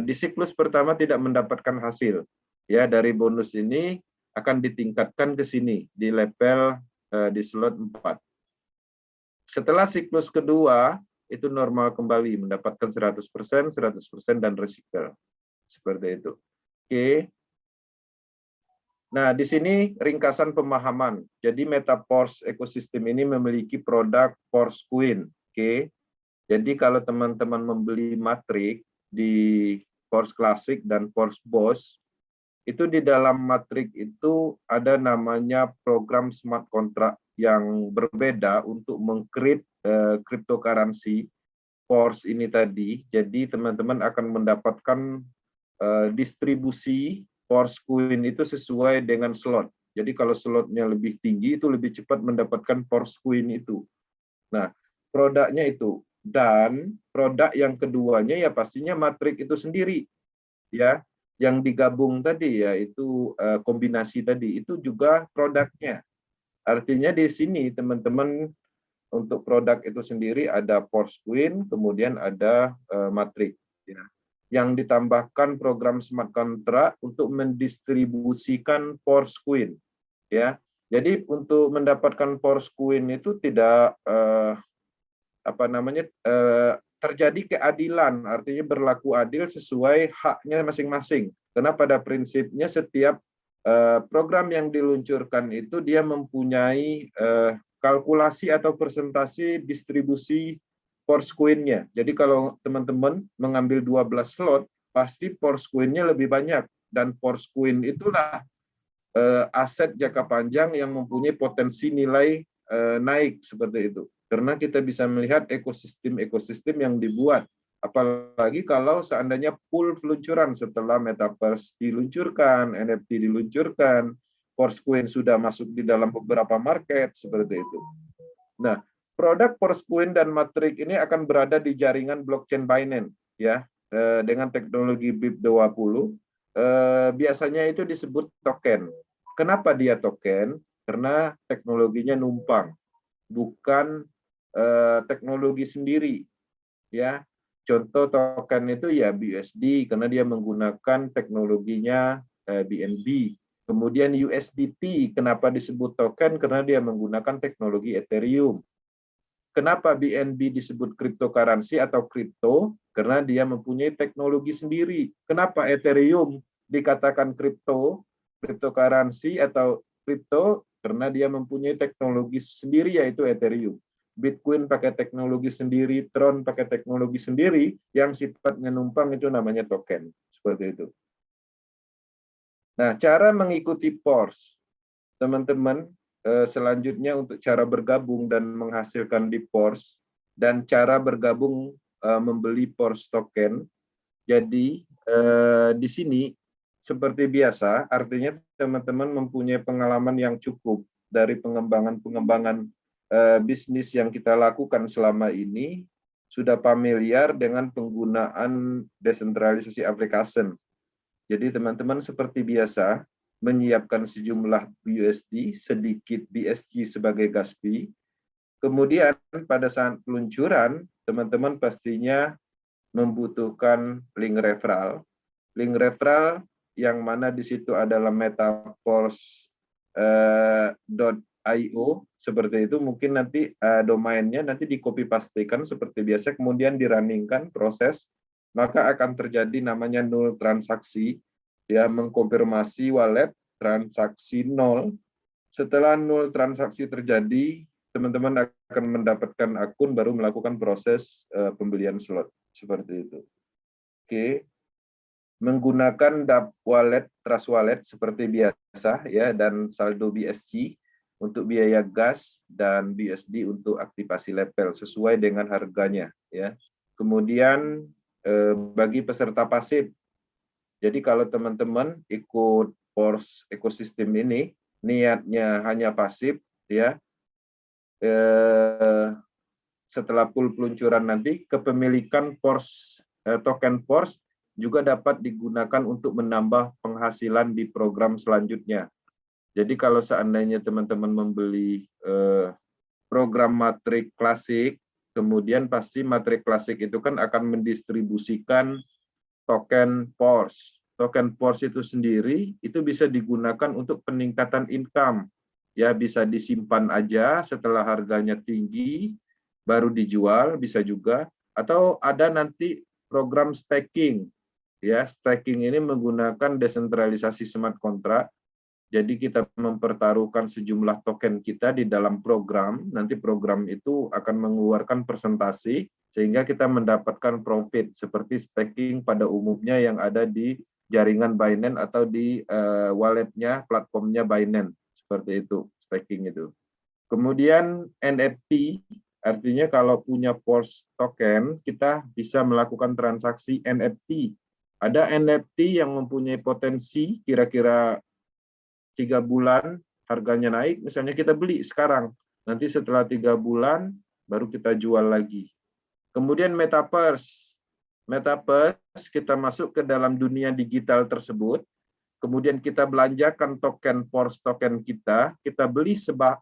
di siklus pertama tidak mendapatkan hasil. Ya, dari bonus ini akan ditingkatkan ke sini, di level di slot 4. Setelah siklus kedua, itu normal kembali, mendapatkan 100%, 100%, dan recycle. Seperti itu. Oke. Nah, di sini ringkasan pemahaman. Jadi Metaporse ekosistem ini memiliki produk Porse Queen. Oke. Jadi kalau teman-teman membeli matrik di Porse Classic dan Porse Boss, itu di dalam matrik itu ada namanya program smart contract yang berbeda untuk mengcrypt cryptocurrency Porse ini tadi. Jadi teman-teman akan mendapatkan distribusi Porse Coin itu sesuai dengan slot. Jadi kalau slotnya lebih tinggi itu lebih cepat mendapatkan Porse Coin itu. Nah, produknya itu. Dan produk yang keduanya ya pastinya matrik itu sendiri. Ya, yang digabung tadi yaitu kombinasi tadi itu juga produknya. Artinya di sini teman-teman untuk produk itu sendiri ada Porse Coin, kemudian ada matrik. Ya. Yang ditambahkan program smart contract untuk mendistribusikan Porse Coin. Ya, jadi untuk mendapatkan Porse Coin itu tidak terjadi keadilan, artinya berlaku adil sesuai haknya masing-masing. Karena pada prinsipnya setiap program yang diluncurkan itu dia mempunyai kalkulasi atau persentase distribusi Porse Coin-nya. Jadi kalau teman-teman mengambil 12 slot, pasti Porse Coin-nya lebih banyak. Dan Porse Coin itulah aset jangka panjang yang mempunyai potensi nilai naik seperti itu. Karena kita bisa melihat ekosistem yang dibuat. Apalagi kalau seandainya pool peluncuran setelah Metaverse diluncurkan, NFT diluncurkan, Porse Coin sudah masuk di dalam beberapa market, seperti itu. Nah, produk Porse Coin dan Matrik ini akan berada di jaringan blockchain Binance, ya, dengan teknologi BIP20. Biasanya itu disebut token. Kenapa dia token? Karena teknologinya numpang, bukan teknologi sendiri, ya. Contoh token itu ya BUSD karena dia menggunakan teknologinya BNB. Kemudian USDT, kenapa disebut token? Karena dia menggunakan teknologi Ethereum. Kenapa BNB disebut cryptocurrency atau kripto? Karena dia mempunyai teknologi sendiri. Kenapa Ethereum dikatakan cryptocurrency atau kripto? Karena dia mempunyai teknologi sendiri yaitu Ethereum. Bitcoin pakai teknologi sendiri, Tron pakai teknologi sendiri, yang sifatnya numpang itu namanya token. Seperti itu. Nah, cara mengikuti Porse, teman-teman, selanjutnya untuk cara bergabung dan menghasilkan di Porse, dan cara bergabung membeli Porse token. Jadi, di sini, seperti biasa, artinya teman-teman mempunyai pengalaman yang cukup dari pengembangan bisnis yang kita lakukan selama ini, sudah familiar dengan penggunaan desentralisasi application. Jadi teman-teman seperti biasa menyiapkan sejumlah BUSD, sedikit BSC sebagai gas fee. Kemudian pada saat peluncuran, teman-teman pastinya membutuhkan link referral. Link referral yang mana di situ adalah metaporse.io, seperti itu. Mungkin nanti domainnya nanti di copy pastekan seperti biasa, kemudian dirunningkan proses, maka akan terjadi namanya null transaksi, ya, mengkonfirmasi wallet transaksi nol. Setelah null transaksi terjadi, teman-teman akan mendapatkan akun baru melakukan proses pembelian slot, seperti itu. Oke. Menggunakan DApp wallet, Trust Wallet seperti biasa, ya, dan saldo BSC untuk biaya gas dan BUSD untuk aktivasi level sesuai dengan harganya, ya. Kemudian bagi peserta pasif, jadi kalau teman-teman ikut Porse ekosistem ini niatnya hanya pasif, ya, setelah pool peluncuran nanti, kepemilikan token PORS juga dapat digunakan untuk menambah penghasilan di program selanjutnya. Jadi kalau seandainya teman-teman membeli program Matrix Klasik, kemudian pasti Matrix Klasik itu kan akan mendistribusikan token PORS. Token PORS itu sendiri itu bisa digunakan untuk peningkatan income. Ya, bisa disimpan aja setelah harganya tinggi, baru dijual, bisa juga. Atau ada nanti program staking. Ya, staking ini menggunakan desentralisasi smart contract. Jadi kita mempertaruhkan sejumlah token kita di dalam program, nanti program itu akan mengeluarkan persentase, sehingga kita mendapatkan profit, seperti staking pada umumnya yang ada di jaringan Binance atau di walletnya, platformnya Binance, seperti itu, staking itu. Kemudian NFT, artinya kalau punya PORS token, kita bisa melakukan transaksi NFT. Ada NFT yang mempunyai potensi kira-kira 3 bulan harganya naik, misalnya kita beli sekarang, nanti setelah 3 bulan baru kita jual lagi. Kemudian Metaverse. Metaverse kita masuk ke dalam dunia digital tersebut, kemudian kita belanjakan token PORS token kita beli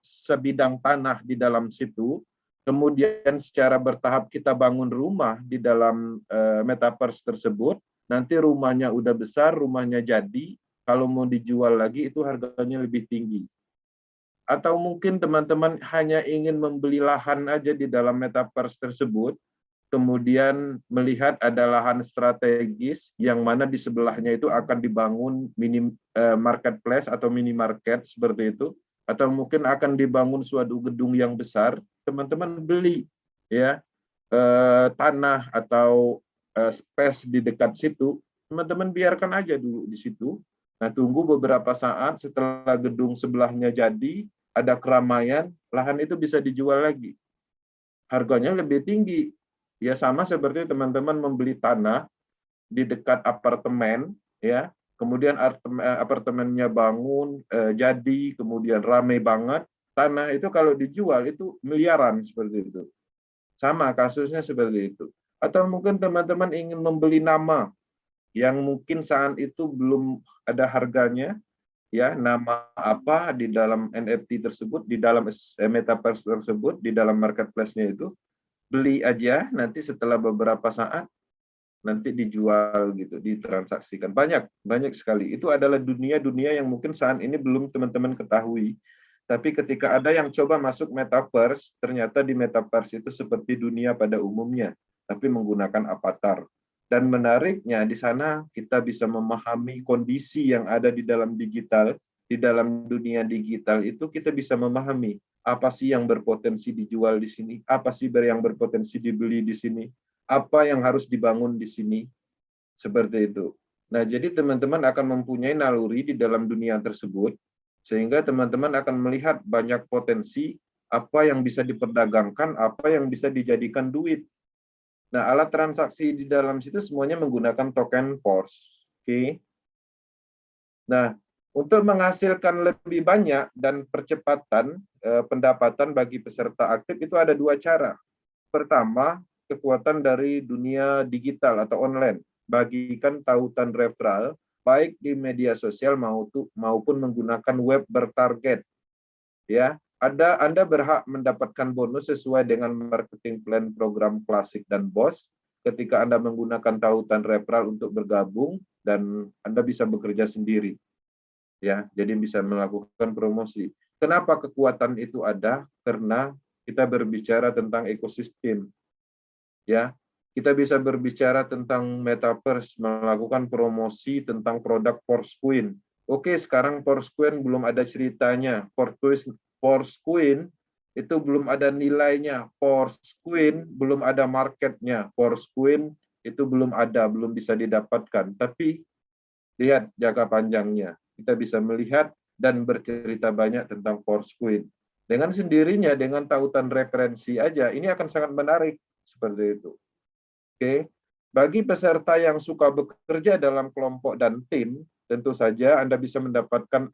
sebidang tanah di dalam situ, kemudian secara bertahap kita bangun rumah di dalam Metaverse tersebut, nanti rumahnya udah besar, rumahnya jadi, kalau mau dijual lagi itu harganya lebih tinggi. Atau mungkin teman-teman hanya ingin membeli lahan aja di dalam Metaverse tersebut, kemudian melihat ada lahan strategis yang mana di sebelahnya itu akan dibangun marketplace atau minimarket seperti itu, atau mungkin akan dibangun suatu gedung yang besar, teman-teman beli ya tanah atau space di dekat situ, teman-teman biarkan aja dulu di situ. Nah, tunggu beberapa saat setelah gedung sebelahnya jadi, ada keramaian, lahan itu bisa dijual lagi. Harganya lebih tinggi. Ya sama seperti teman-teman membeli tanah di dekat apartemen, ya. Kemudian apartemennya bangun, jadi, kemudian ramai banget. Tanah itu kalau dijual itu miliaran seperti itu. Sama kasusnya seperti itu. Atau mungkin teman-teman ingin membeli nama yang mungkin saat itu belum ada harganya, ya, nama apa di dalam NFT tersebut, di dalam metaverse tersebut, di dalam marketplace-nya itu, beli aja, nanti setelah beberapa saat nanti dijual gitu, ditransaksikan. Banyak sekali. Itu adalah dunia-dunia yang mungkin saat ini belum teman-teman ketahui. Tapi ketika ada yang coba masuk metaverse, ternyata di metaverse itu seperti dunia pada umumnya, tapi menggunakan avatar. Dan menariknya di sana kita bisa memahami kondisi yang ada di dalam digital, di dalam dunia digital itu kita bisa memahami apa sih yang berpotensi dijual di sini, apa sih yang berpotensi dibeli di sini, apa yang harus dibangun di sini, seperti itu. Nah, jadi teman-teman akan mempunyai naluri di dalam dunia tersebut, sehingga teman-teman akan melihat banyak potensi apa yang bisa diperdagangkan, apa yang bisa dijadikan duit. Nah, alat transaksi di dalam situ semuanya menggunakan token PORS. Oke. Nah, untuk menghasilkan lebih banyak dan percepatan pendapatan bagi peserta aktif itu ada 2 cara. Pertama, kekuatan dari dunia digital atau online. Bagikan tautan referral baik di media sosial maupun menggunakan web bertarget. Ya, Anda berhak mendapatkan bonus sesuai dengan marketing plan program Klasik dan BOS ketika Anda menggunakan tautan referral untuk bergabung, dan Anda bisa bekerja sendiri. Ya, jadi bisa melakukan promosi. Kenapa kekuatan itu ada? Karena kita berbicara tentang ekosistem. Ya, kita bisa berbicara tentang metaverse, melakukan promosi tentang produk Porscoin. Oke, sekarang Porscoin belum ada ceritanya. Porscoin itu belum ada nilainya. Porscoin belum ada marketnya. Porscoin itu belum ada, belum bisa didapatkan. Tapi lihat jangka panjangnya. Kita bisa melihat dan bercerita banyak tentang Porscoin. Dengan sendirinya, dengan tautan referensi aja, ini akan sangat menarik. Seperti itu. Oke. Bagi peserta yang suka bekerja dalam kelompok dan tim, tentu saja Anda bisa mendapatkan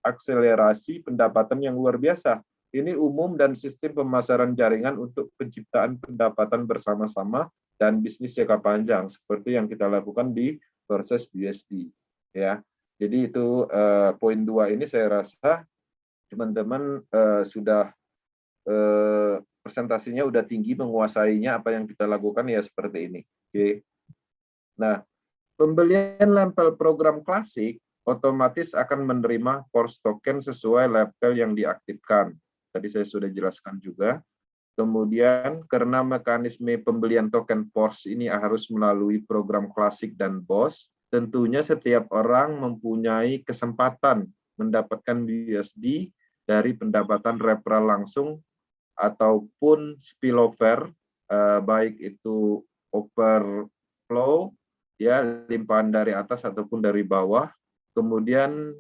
akselerasi pendapatan yang luar biasa. Ini umum dan sistem pemasaran jaringan untuk penciptaan pendapatan bersama-sama dan bisnis jangka panjang seperti yang kita lakukan di proses BUSD, ya. Jadi itu poin 2 ini saya rasa teman-teman sudah presentasinya udah tinggi, menguasainya apa yang kita lakukan ya seperti ini. Oke. Nah, pembelian level program klasik otomatis akan menerima PORS token sesuai level yang diaktifkan. Tadi saya sudah jelaskan juga. Kemudian karena mekanisme pembelian token PORS ini harus melalui program klasik dan BOS, tentunya setiap orang mempunyai kesempatan mendapatkan BUSD dari pendapatan referral langsung ataupun spillover, baik itu overflow, ya, limpahan dari atas ataupun dari bawah, kemudian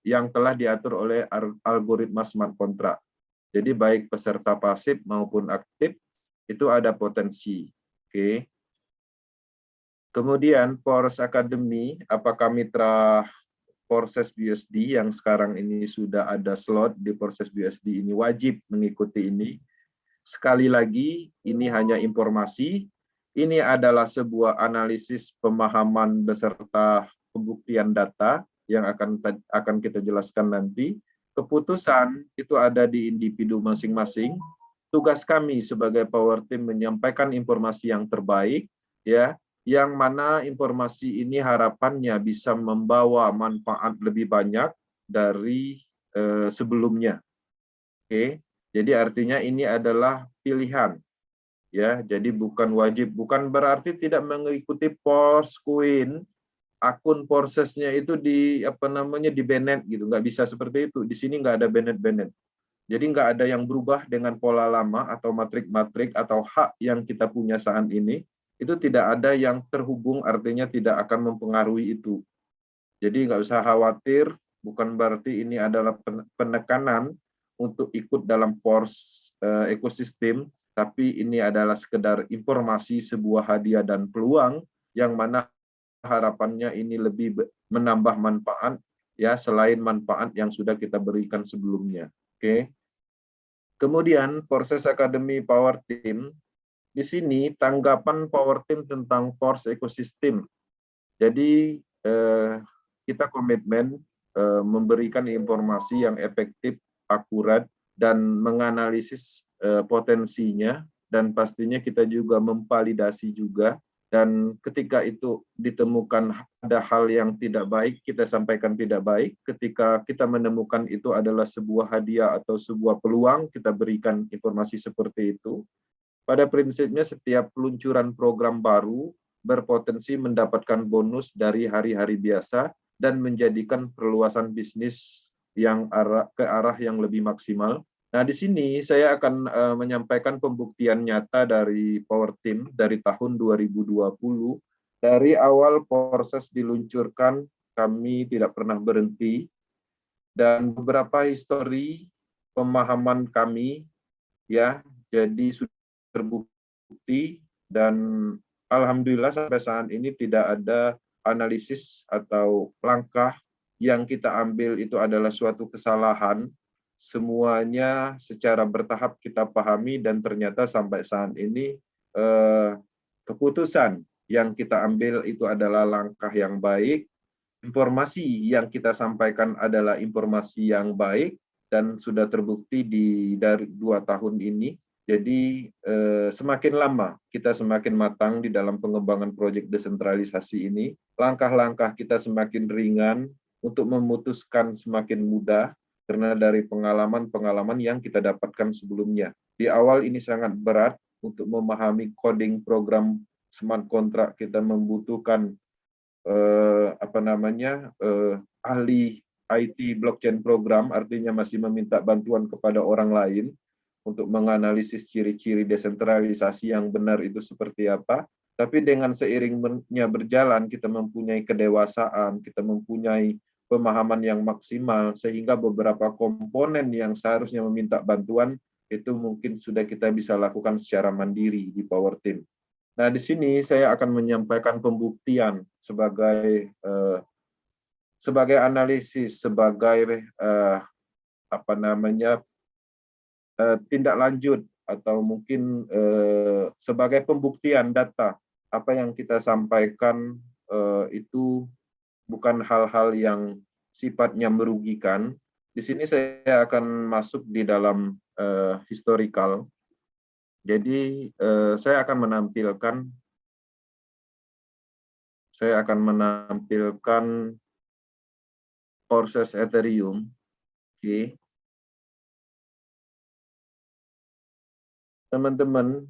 yang telah diatur oleh algoritma smart contract. Jadi baik peserta pasif maupun aktif itu ada potensi. Oke. Kemudian PORS Academy, apakah mitra proses BUSD yang sekarang ini sudah ada slot di proses BUSD ini wajib mengikuti ini. Sekali lagi, ini hanya informasi. Ini adalah sebuah analisis pemahaman beserta pembuktian data yang akan kita jelaskan nanti. Keputusan itu ada di individu masing-masing. Tugas kami sebagai Power Team menyampaikan informasi yang terbaik, ya, yang mana informasi ini harapannya bisa membawa manfaat lebih banyak dari sebelumnya. Oke, jadi artinya ini adalah pilihan, ya. Jadi bukan wajib, bukan berarti tidak mengikuti PORS Queen, akun porsesnya itu di di banned gitu, nggak bisa seperti itu. Di sini nggak ada banned. Jadi nggak ada yang berubah dengan pola lama atau matrik-matrik atau hak yang kita punya saat ini. Itu tidak ada yang terhubung, artinya tidak akan mempengaruhi itu. Jadi nggak usah khawatir, bukan berarti ini adalah penekanan untuk ikut dalam PORS ekosistem, tapi ini adalah sekedar informasi, sebuah hadiah dan peluang yang mana harapannya ini lebih menambah manfaat, ya, selain manfaat yang sudah kita berikan sebelumnya. Oke. Kemudian proses Akademi Power Team, di sini tanggapan Power Team tentang PORS ekosistem. Jadi kita komitmen memberikan informasi yang efektif, akurat, dan menganalisis potensinya, dan pastinya kita juga memvalidasi juga. Dan ketika itu ditemukan ada hal yang tidak baik, kita sampaikan tidak baik. Ketika kita menemukan itu adalah sebuah hadiah atau sebuah peluang, kita berikan informasi seperti itu. Pada prinsipnya setiap peluncuran program baru berpotensi mendapatkan bonus dari hari-hari biasa dan menjadikan perluasan bisnis yang ke arah yang lebih maksimal. Nah, di sini saya akan menyampaikan pembuktian nyata dari Power Team dari tahun 2020. Dari awal proses diluncurkan, kami tidak pernah berhenti. Dan beberapa histori pemahaman kami, ya, jadi sudah terbukti, dan alhamdulillah sampai saat ini tidak ada analisis atau langkah yang kita ambil itu adalah suatu kesalahan. Semuanya secara bertahap kita pahami dan ternyata sampai saat ini keputusan yang kita ambil itu adalah langkah yang baik. Informasi yang kita sampaikan adalah informasi yang baik dan sudah terbukti dari 2 tahun ini. Jadi semakin lama kita semakin matang di dalam pengembangan proyek desentralisasi ini, langkah-langkah kita semakin ringan, untuk memutuskan semakin mudah, karena dari pengalaman-pengalaman yang kita dapatkan sebelumnya. Di awal ini sangat berat untuk memahami coding program smart contract, kita membutuhkan ahli IT blockchain program, artinya masih meminta bantuan kepada orang lain untuk menganalisis ciri-ciri desentralisasi yang benar itu seperti apa. Tapi dengan seiringnya berjalan, kita mempunyai kedewasaan, kita mempunyai pemahaman yang maksimal, sehingga beberapa komponen yang seharusnya meminta bantuan, itu mungkin sudah kita bisa lakukan secara mandiri di Power Team. Nah, di sini saya akan menyampaikan pembuktian sebagai analisis, sebagai tindak lanjut atau mungkin sebagai pembuktian data apa yang kita sampaikan itu bukan hal-hal yang sifatnya merugikan. Di sini saya akan masuk di dalam historical. Jadi saya akan menampilkan proses Ethereum. Oke. Teman-teman,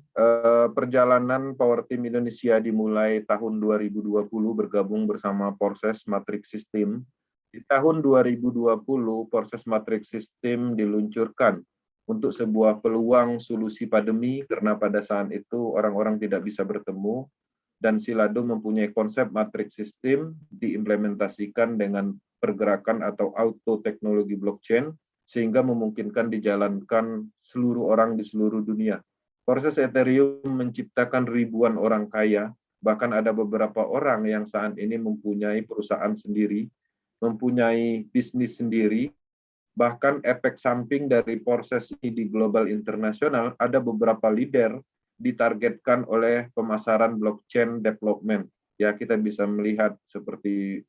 perjalanan Power Team Indonesia dimulai tahun 2020 bergabung bersama Proses Matrix System. Di tahun 2020, Proses Matrix System diluncurkan untuk sebuah peluang solusi pandemi karena pada saat itu orang-orang tidak bisa bertemu dan Silado mempunyai konsep Matrix System diimplementasikan dengan pergerakan atau auto teknologi blockchain sehingga memungkinkan dijalankan seluruh orang di seluruh dunia. Proses Ethereum menciptakan ribuan orang kaya, bahkan ada beberapa orang yang saat ini mempunyai perusahaan sendiri, mempunyai bisnis sendiri, bahkan efek samping dari proses ini di global internasional, ada beberapa leader ditargetkan oleh pemasaran blockchain development. Ya, kita bisa melihat seperti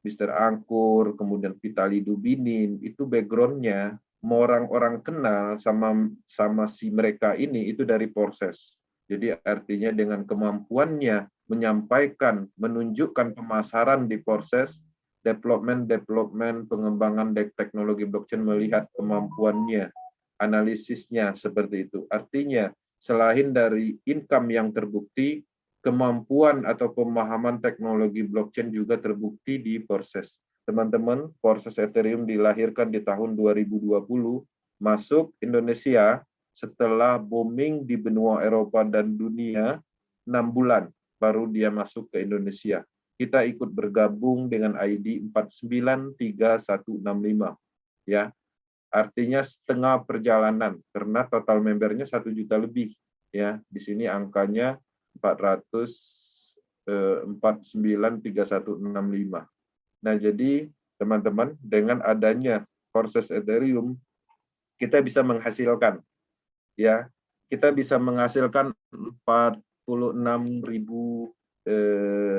Mr. Angkur, kemudian Vitali Dubinin, itu background-nya orang-orang kenal sama si mereka ini itu dari proses. Jadi artinya dengan kemampuannya menyampaikan, menunjukkan pemasaran di proses, development, pengembangan teknologi blockchain melihat kemampuannya, analisisnya seperti itu. Artinya selain dari income yang terbukti, kemampuan atau pemahaman teknologi blockchain juga terbukti di proses. Teman-teman, proses Ethereum dilahirkan di tahun 2020, masuk Indonesia setelah booming di benua Eropa dan dunia 6 bulan, baru dia masuk ke Indonesia. Kita ikut bergabung dengan ID 493165. Ya, artinya setengah perjalanan, karena total membernya 1 juta lebih. Ya, di sini angkanya 4493165. Nah, jadi teman-teman, dengan adanya proses Ethereum, kita bisa menghasilkan, ya, kita bisa menghasilkan 46.000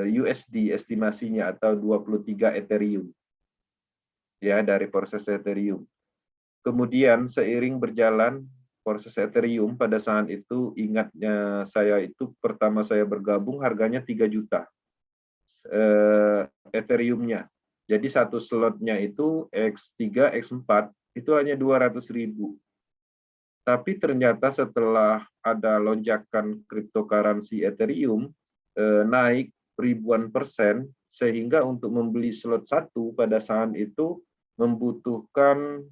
USD estimasinya atau 23 Ethereum, ya, dari proses Ethereum. Kemudian seiring berjalan proses Ethereum pada saat itu, ingatnya saya itu pertama saya bergabung harganya 3 juta Ethereum-nya. Jadi satu slotnya itu X3, X4 itu hanya 200.000. Tapi ternyata setelah ada lonjakan cryptocurrency Ethereum naik ribuan persen, sehingga untuk membeli slot satu pada saat itu membutuhkan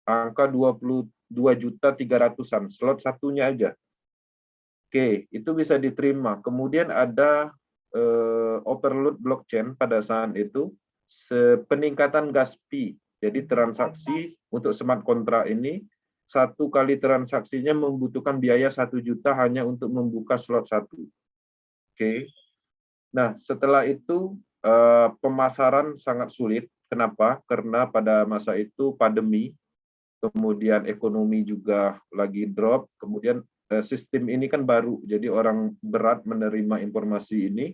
angka 22.300.000-an slot satunya aja. Oke, itu bisa diterima. Kemudian ada overload blockchain pada saat itu, peningkatan gas fee. Jadi transaksi untuk smart contract ini, satu kali transaksinya membutuhkan biaya 1 juta hanya untuk membuka slot satu. Oke. Nah, setelah itu pemasaran sangat sulit. Kenapa? Karena pada masa itu pandemi, kemudian ekonomi juga lagi drop, kemudian sistem ini kan baru, jadi orang berat menerima informasi ini.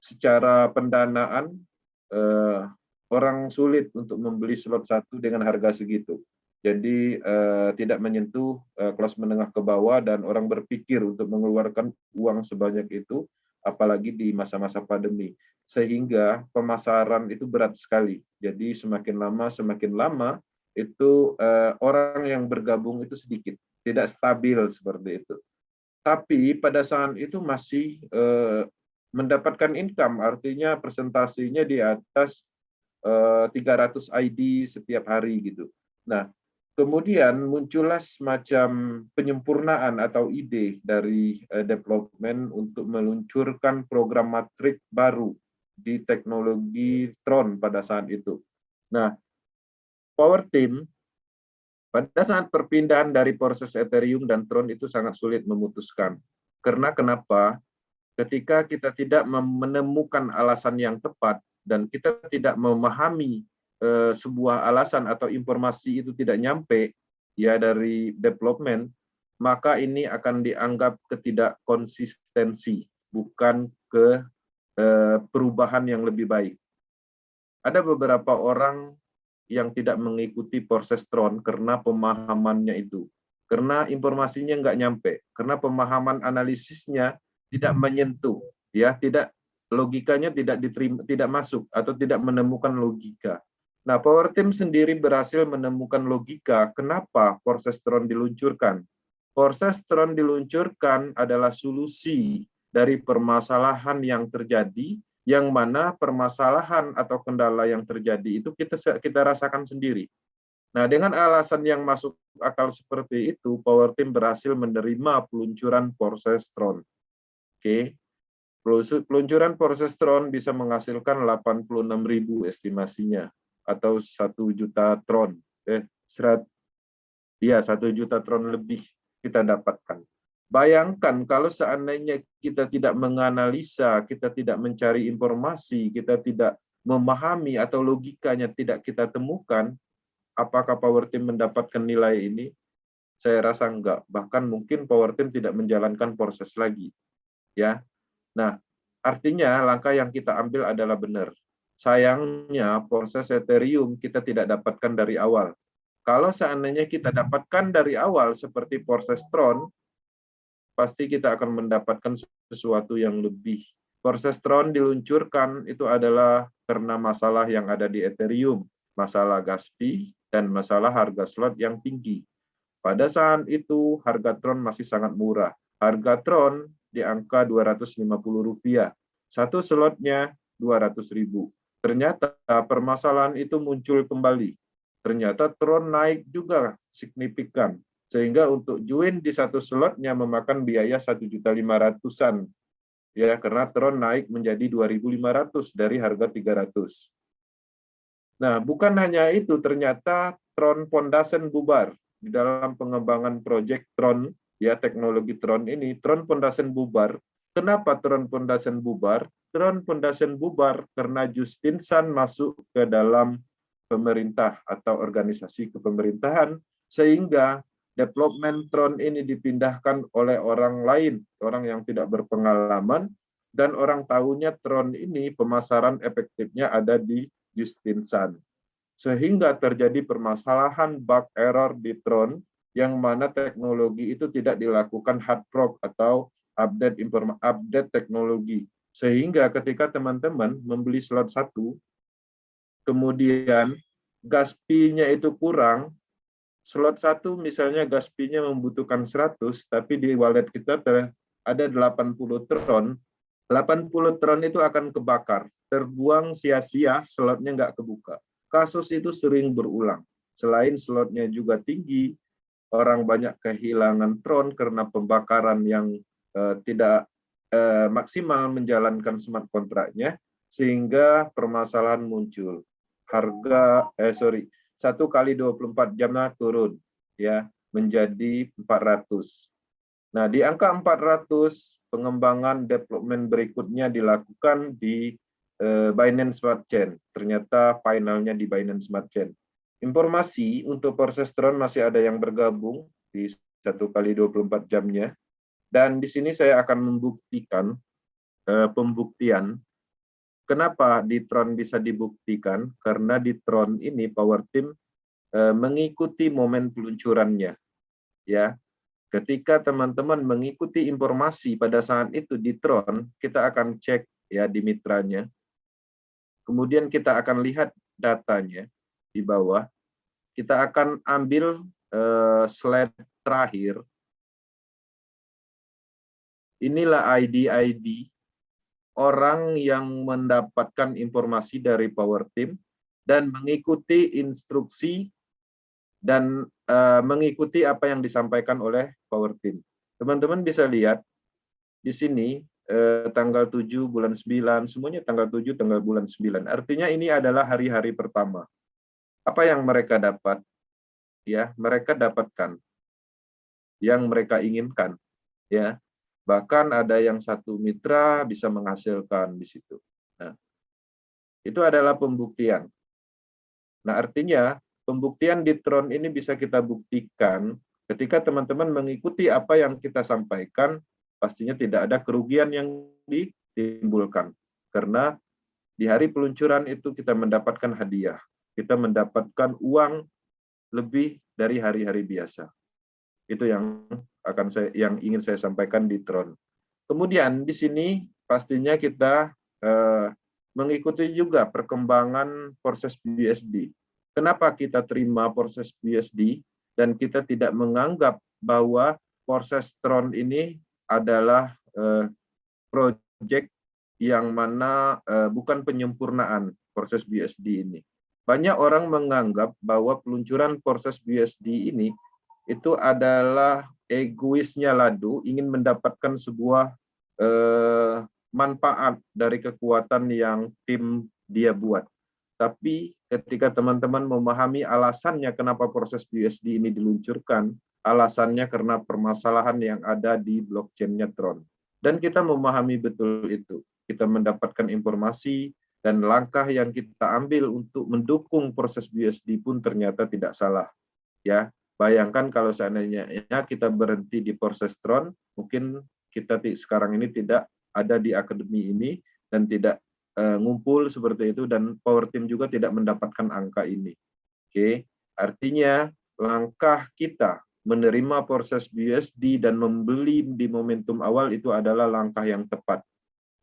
Secara pendanaan, orang sulit untuk membeli slot satu dengan harga segitu. Jadi tidak menyentuh kelas menengah ke bawah dan orang berpikir untuk mengeluarkan uang sebanyak itu, apalagi di masa-masa pandemi. Sehingga pemasaran itu berat sekali. Jadi semakin lama itu orang yang bergabung itu sedikit, tidak stabil seperti itu. Tapi pada saat itu masih mendapatkan income, artinya presentasinya di atas 300 ID setiap hari gitu. Nah, kemudian muncullah semacam penyempurnaan atau ide dari development untuk meluncurkan program Matrix baru di teknologi Tron pada saat itu. Nah, Power Team pada saat perpindahan dari proses Ethereum dan Tron itu sangat sulit memutuskan. Karena kenapa? Ketika kita tidak menemukan alasan yang tepat dan kita tidak memahami sebuah alasan atau informasi itu tidak nyampe, ya dari development, maka ini akan dianggap ketidakkonsistensi, bukan ke perubahan yang lebih baik. Ada beberapa orang yang tidak mengikuti proses Tron karena pemahamannya itu, karena informasinya nggak nyampe, karena pemahaman analisisnya tidak menyentuh, ya, tidak, logikanya tidak diterima, tidak masuk atau tidak menemukan logika. Nah, Power Team sendiri berhasil menemukan logika kenapa proses Tron diluncurkan. Proses Tron diluncurkan adalah solusi dari permasalahan yang terjadi, yang mana permasalahan atau kendala yang terjadi itu kita rasakan sendiri. Nah, dengan alasan yang masuk akal seperti itu, Power Team berhasil menerima peluncuran proses Tron. Oke. Peluncuran proses Tron bisa menghasilkan 86.000 estimasinya, atau 1 juta Tron. 1 juta Tron lebih kita dapatkan. Bayangkan kalau seandainya kita tidak menganalisa, kita tidak mencari informasi, kita tidak memahami atau logikanya tidak kita temukan, apakah Power Team mendapatkan nilai ini? Saya rasa enggak. Bahkan mungkin Power Team tidak menjalankan proses lagi. Ya. Nah, artinya langkah yang kita ambil adalah benar. Sayangnya proses Ethereum kita tidak dapatkan dari awal. Kalau seandainya kita dapatkan dari awal seperti proses Tron, pasti kita akan mendapatkan sesuatu yang lebih. Proses Tron diluncurkan itu adalah karena masalah yang ada di Ethereum, masalah gas fee, dan masalah harga slot yang tinggi. Pada saat itu, harga Tron masih sangat murah. Harga Tron di angka Rp250. Satu slotnya 200.000. Ternyata permasalahan itu muncul kembali. Ternyata Tron naik juga signifikan. Sehingga untuk join di satu slotnya memakan biaya 1.500.000-an. Ya, karena Tron naik menjadi 2.500 dari harga 300. Nah, bukan hanya itu, ternyata Tron Foundation bubar. Di dalam pengembangan proyek Tron, ya, teknologi Tron ini, Tron Foundation bubar. Kenapa Tron Foundation bubar? Tron Foundation bubar karena Justin Sun masuk ke dalam pemerintah atau organisasi kepemerintahan, sehingga development Tron ini dipindahkan oleh orang lain, orang yang tidak berpengalaman, dan orang tahunya Tron ini pemasaran efektifnya ada di Justin Sun. Sehingga terjadi permasalahan bug error di Tron, yang mana teknologi itu tidak dilakukan hard fork atau update teknologi. Sehingga ketika teman-teman membeli slot 1, kemudian gas fee-nya itu kurang, slot 1 misalnya gas fee-nya membutuhkan 100, tapi di wallet kita ada 80 Tron, 80 Tron itu akan kebakar, terbuang sia-sia, slotnya nggak kebuka. Kasus itu sering berulang. Selain slotnya juga tinggi, orang banyak kehilangan Tron karena pembakaran yang tidak maksimal menjalankan smart kontraknya, sehingga permasalahan muncul. Harga 1 kali 24 jamnya turun, ya, menjadi 400. Nah, di angka 400, pengembangan development berikutnya dilakukan di Binance Smart Chain. Ternyata finalnya di Binance Smart Chain. Informasi untuk proses Tron masih ada yang bergabung di 1 kali 24 jamnya. Dan di sini saya akan membuktikan pembuktian. Kenapa di Tron bisa dibuktikan? Karena di Tron ini Power Team mengikuti momen peluncurannya. Ya, ketika teman-teman mengikuti informasi pada saat itu di Tron, kita akan cek ya di mitranya. Kemudian kita akan lihat datanya di bawah. Kita akan ambil slide terakhir. Inilah ID orang yang mendapatkan informasi dari Power Team dan mengikuti instruksi dan mengikuti apa yang disampaikan oleh Power Team. Teman-teman bisa lihat di sini tanggal 7 bulan 9, semuanya tanggal 7 tanggal bulan 9. Artinya ini adalah hari-hari pertama. Apa yang mereka dapat? Ya, mereka dapatkan yang mereka inginkan, ya. Bahkan ada yang satu mitra bisa menghasilkan di situ. Nah, itu adalah pembuktian. Nah, artinya pembuktian di Tron ini bisa kita buktikan ketika teman-teman mengikuti apa yang kita sampaikan, pastinya tidak ada kerugian yang ditimbulkan. Karena di hari peluncuran itu kita mendapatkan hadiah. Kita mendapatkan uang lebih dari hari-hari biasa. Itu yang ingin saya sampaikan di Tron. Kemudian di sini pastinya kita mengikuti juga perkembangan proses BSD. Kenapa kita terima proses BSD dan kita tidak menganggap bahwa proses Tron ini adalah proyek yang mana bukan penyempurnaan proses BSD ini. Banyak orang menganggap bahwa peluncuran proses BSD ini itu adalah egoisnya Lado ingin mendapatkan sebuah manfaat dari kekuatan yang tim dia buat. Tapi ketika teman-teman memahami alasannya kenapa proses BSD ini diluncurkan, alasannya karena permasalahan yang ada di blockchain-nya Tron. Dan kita memahami betul itu. Kita mendapatkan informasi dan langkah yang kita ambil untuk mendukung proses BSD pun ternyata tidak salah. Ya, bayangkan kalau seandainya kita berhenti di proses Tron, mungkin kita sekarang ini tidak ada di akademi ini dan tidak ngumpul seperti itu, dan Power Team juga tidak mendapatkan angka ini. Oke, artinya langkah kita menerima proses BSD dan membeli di momentum awal itu adalah langkah yang tepat.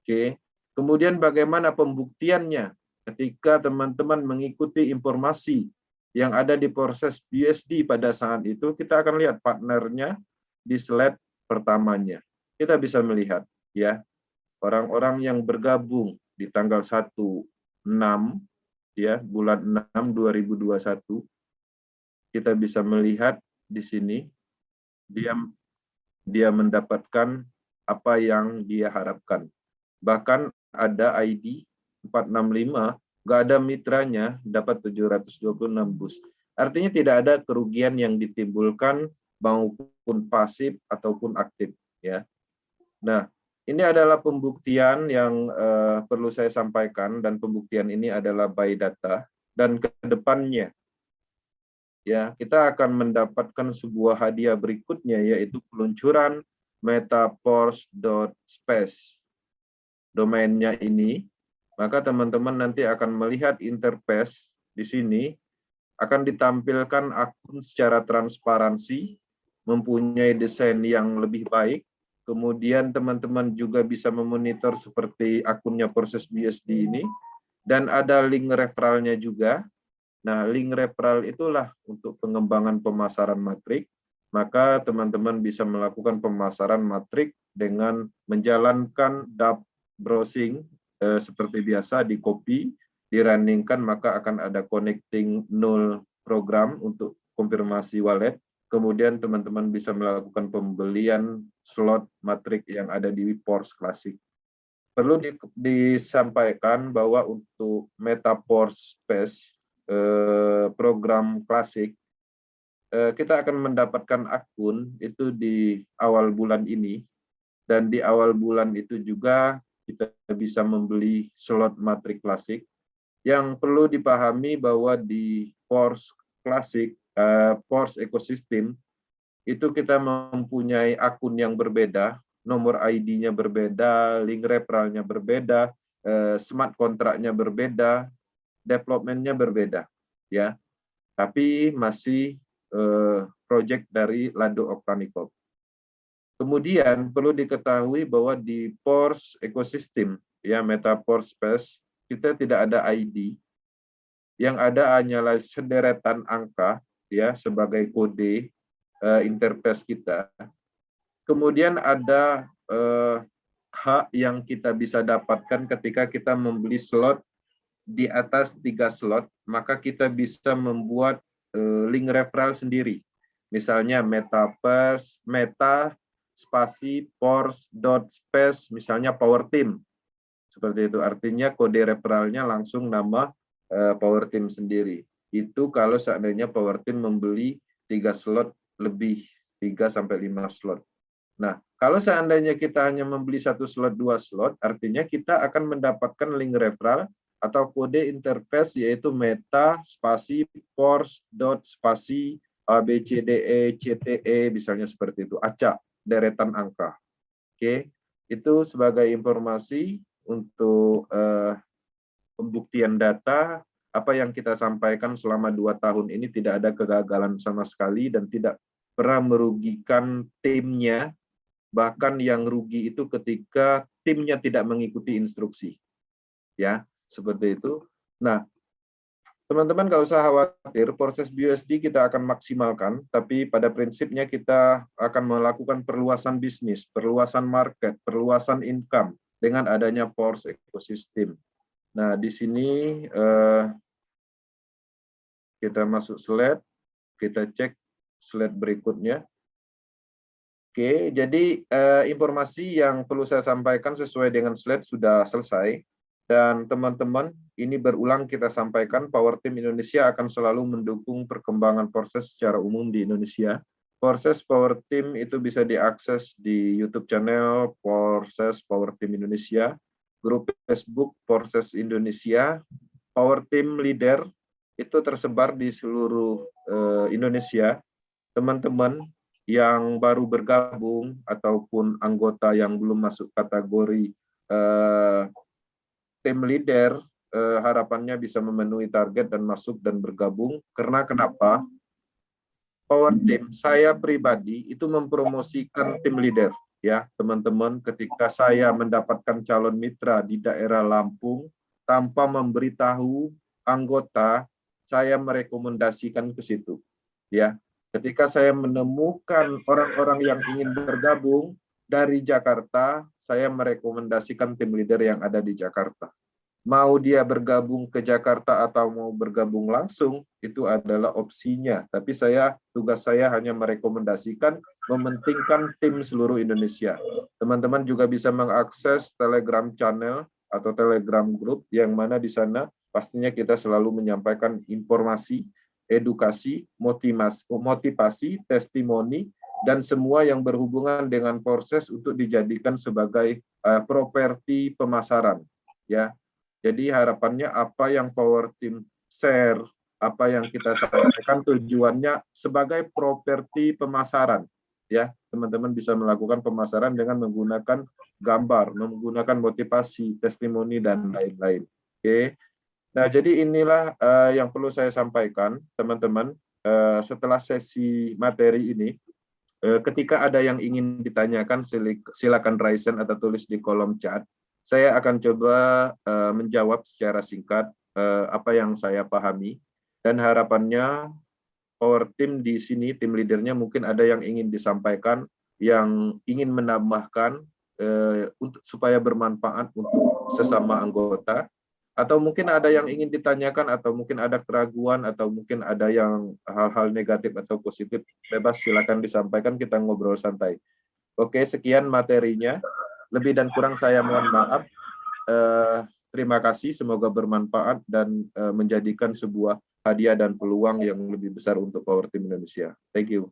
Oke, kemudian bagaimana pembuktiannya? Ketika teman-teman mengikuti informasi yang ada di proses BSD pada saat itu, kita akan lihat partnernya di slide pertamanya. Kita bisa melihat ya, orang-orang yang bergabung di tanggal 1/6 ya, bulan 6 2021, kita bisa melihat di sini dia mendapatkan apa yang dia harapkan. Bahkan ada ID 465, nggak ada mitranya, dapat 726 bus. Artinya tidak ada kerugian yang ditimbulkan maupun pasif ataupun aktif ya. Nah, ini adalah pembuktian yang perlu saya sampaikan, dan pembuktian ini adalah by data, dan ke depannya ya kita akan mendapatkan sebuah hadiah berikutnya, yaitu peluncuran metaforce.space. Domainnya ini, maka teman-teman nanti akan melihat interface di sini, akan ditampilkan akun secara transparansi, mempunyai desain yang lebih baik. Kemudian teman-teman juga bisa memonitor seperti akunnya proses BSD ini, dan ada link referralnya juga. Nah, link referral itulah untuk pengembangan pemasaran matrik. Maka teman-teman bisa melakukan pemasaran matrik dengan menjalankan DApp browsing seperti biasa, di copy, di-runningkan, maka akan ada connecting null program untuk konfirmasi wallet. Kemudian teman-teman bisa melakukan pembelian slot matrik yang ada di Force Classic. Perlu disampaikan bahwa untuk Metaforce Space program klasik, kita akan mendapatkan akun itu di awal bulan ini, dan di awal bulan itu juga kita bisa membeli slot matrik klasik. Yang perlu dipahami bahwa di Force Classic, Force Ecosystem, itu kita mempunyai akun yang berbeda, nomor ID-nya berbeda, link referralnya berbeda, smart kontraknya berbeda, development-nya berbeda, ya. Tapi masih project dari Lado Octanicorp. Kemudian perlu diketahui bahwa di Force Ecosystem, ya, Metaforce Space, kita tidak ada ID. Yang ada hanyalah sederetan angka ya sebagai kode interface kita. Kemudian ada hak yang kita bisa dapatkan ketika kita membeli slot di atas 3 slot, maka kita bisa membuat link referral sendiri. Misalnya metaverse, meta spasi force.space, misalnya Power Team. Seperti itu, artinya kode referralnya langsung nama Power Team sendiri. Itu kalau seandainya Power Team membeli 3 slot lebih, 3-5 slot. Nah, kalau seandainya kita hanya membeli 1 slot, 2 slot, artinya kita akan mendapatkan link referral atau kode interface yaitu meta spasi pors dot spasi ABCDE CTE misalnya seperti itu, acak deretan angka. Oke, itu sebagai informasi untuk pembuktian data. Apa yang kita sampaikan selama 2 tahun ini tidak ada kegagalan sama sekali dan tidak pernah merugikan timnya, bahkan yang rugi itu ketika timnya tidak mengikuti instruksi. Ya, seperti itu. Nah, teman-teman nggak usah khawatir, proses BUSD kita akan maksimalkan, tapi pada prinsipnya kita akan melakukan perluasan bisnis, perluasan market, perluasan income dengan adanya Pors ekosistem. Nah, di sini kita masuk slide, kita cek slide berikutnya. Oke, jadi informasi yang perlu saya sampaikan sesuai dengan slide sudah selesai. Dan teman-teman, ini berulang kita sampaikan, Power Team Indonesia akan selalu mendukung perkembangan proses secara umum di Indonesia. Proses Power Team itu bisa diakses di YouTube channel Proses Power Team Indonesia, grup Facebook Proses Indonesia, Power Team Leader, itu tersebar di seluruh Indonesia. Teman-teman yang baru bergabung ataupun anggota yang belum masuk kategori tim leader, harapannya bisa memenuhi target dan masuk dan bergabung. Karena kenapa? Power Team, saya pribadi itu mempromosikan tim leader. Ya, teman-teman, ketika saya mendapatkan calon mitra di daerah Lampung, tanpa memberitahu anggota, saya merekomendasikan ke situ. Ya, ketika saya menemukan orang-orang yang ingin bergabung dari Jakarta, saya merekomendasikan tim leader yang ada di Jakarta. Mau dia bergabung ke Jakarta atau mau bergabung langsung, itu adalah opsinya. Tapi tugas saya hanya merekomendasikan, mementingkan tim seluruh Indonesia. Teman-teman juga bisa mengakses Telegram channel atau Telegram group, yang mana di sana pastinya kita selalu menyampaikan informasi, edukasi, motivasi, testimoni, dan semua yang berhubungan dengan proses untuk dijadikan sebagai properti pemasaran. Ya, jadi harapannya apa yang Power Team share, apa yang kita sampaikan tujuannya sebagai properti pemasaran. Ya, teman-teman bisa melakukan pemasaran dengan menggunakan gambar, menggunakan motivasi, testimoni, dan lain-lain. Oke. Nah, jadi inilah yang perlu saya sampaikan, teman-teman. Setelah sesi materi ini, ketika ada yang ingin ditanyakan, silakan raise hand atau tulis di kolom chat. Saya akan coba menjawab secara singkat apa yang saya pahami, dan harapannya Power Team di sini, tim leadernya mungkin ada yang ingin disampaikan, yang ingin menambahkan supaya bermanfaat untuk sesama anggota, atau mungkin ada yang ingin ditanyakan, atau mungkin ada keraguan, atau mungkin ada yang hal-hal negatif atau positif, bebas silakan disampaikan, kita ngobrol santai. Oke, sekian materinya. Lebih dan kurang saya mohon maaf. Terima kasih, semoga bermanfaat dan menjadikan sebuah hadiah dan peluang yang lebih besar untuk Power Team Indonesia. Thank you.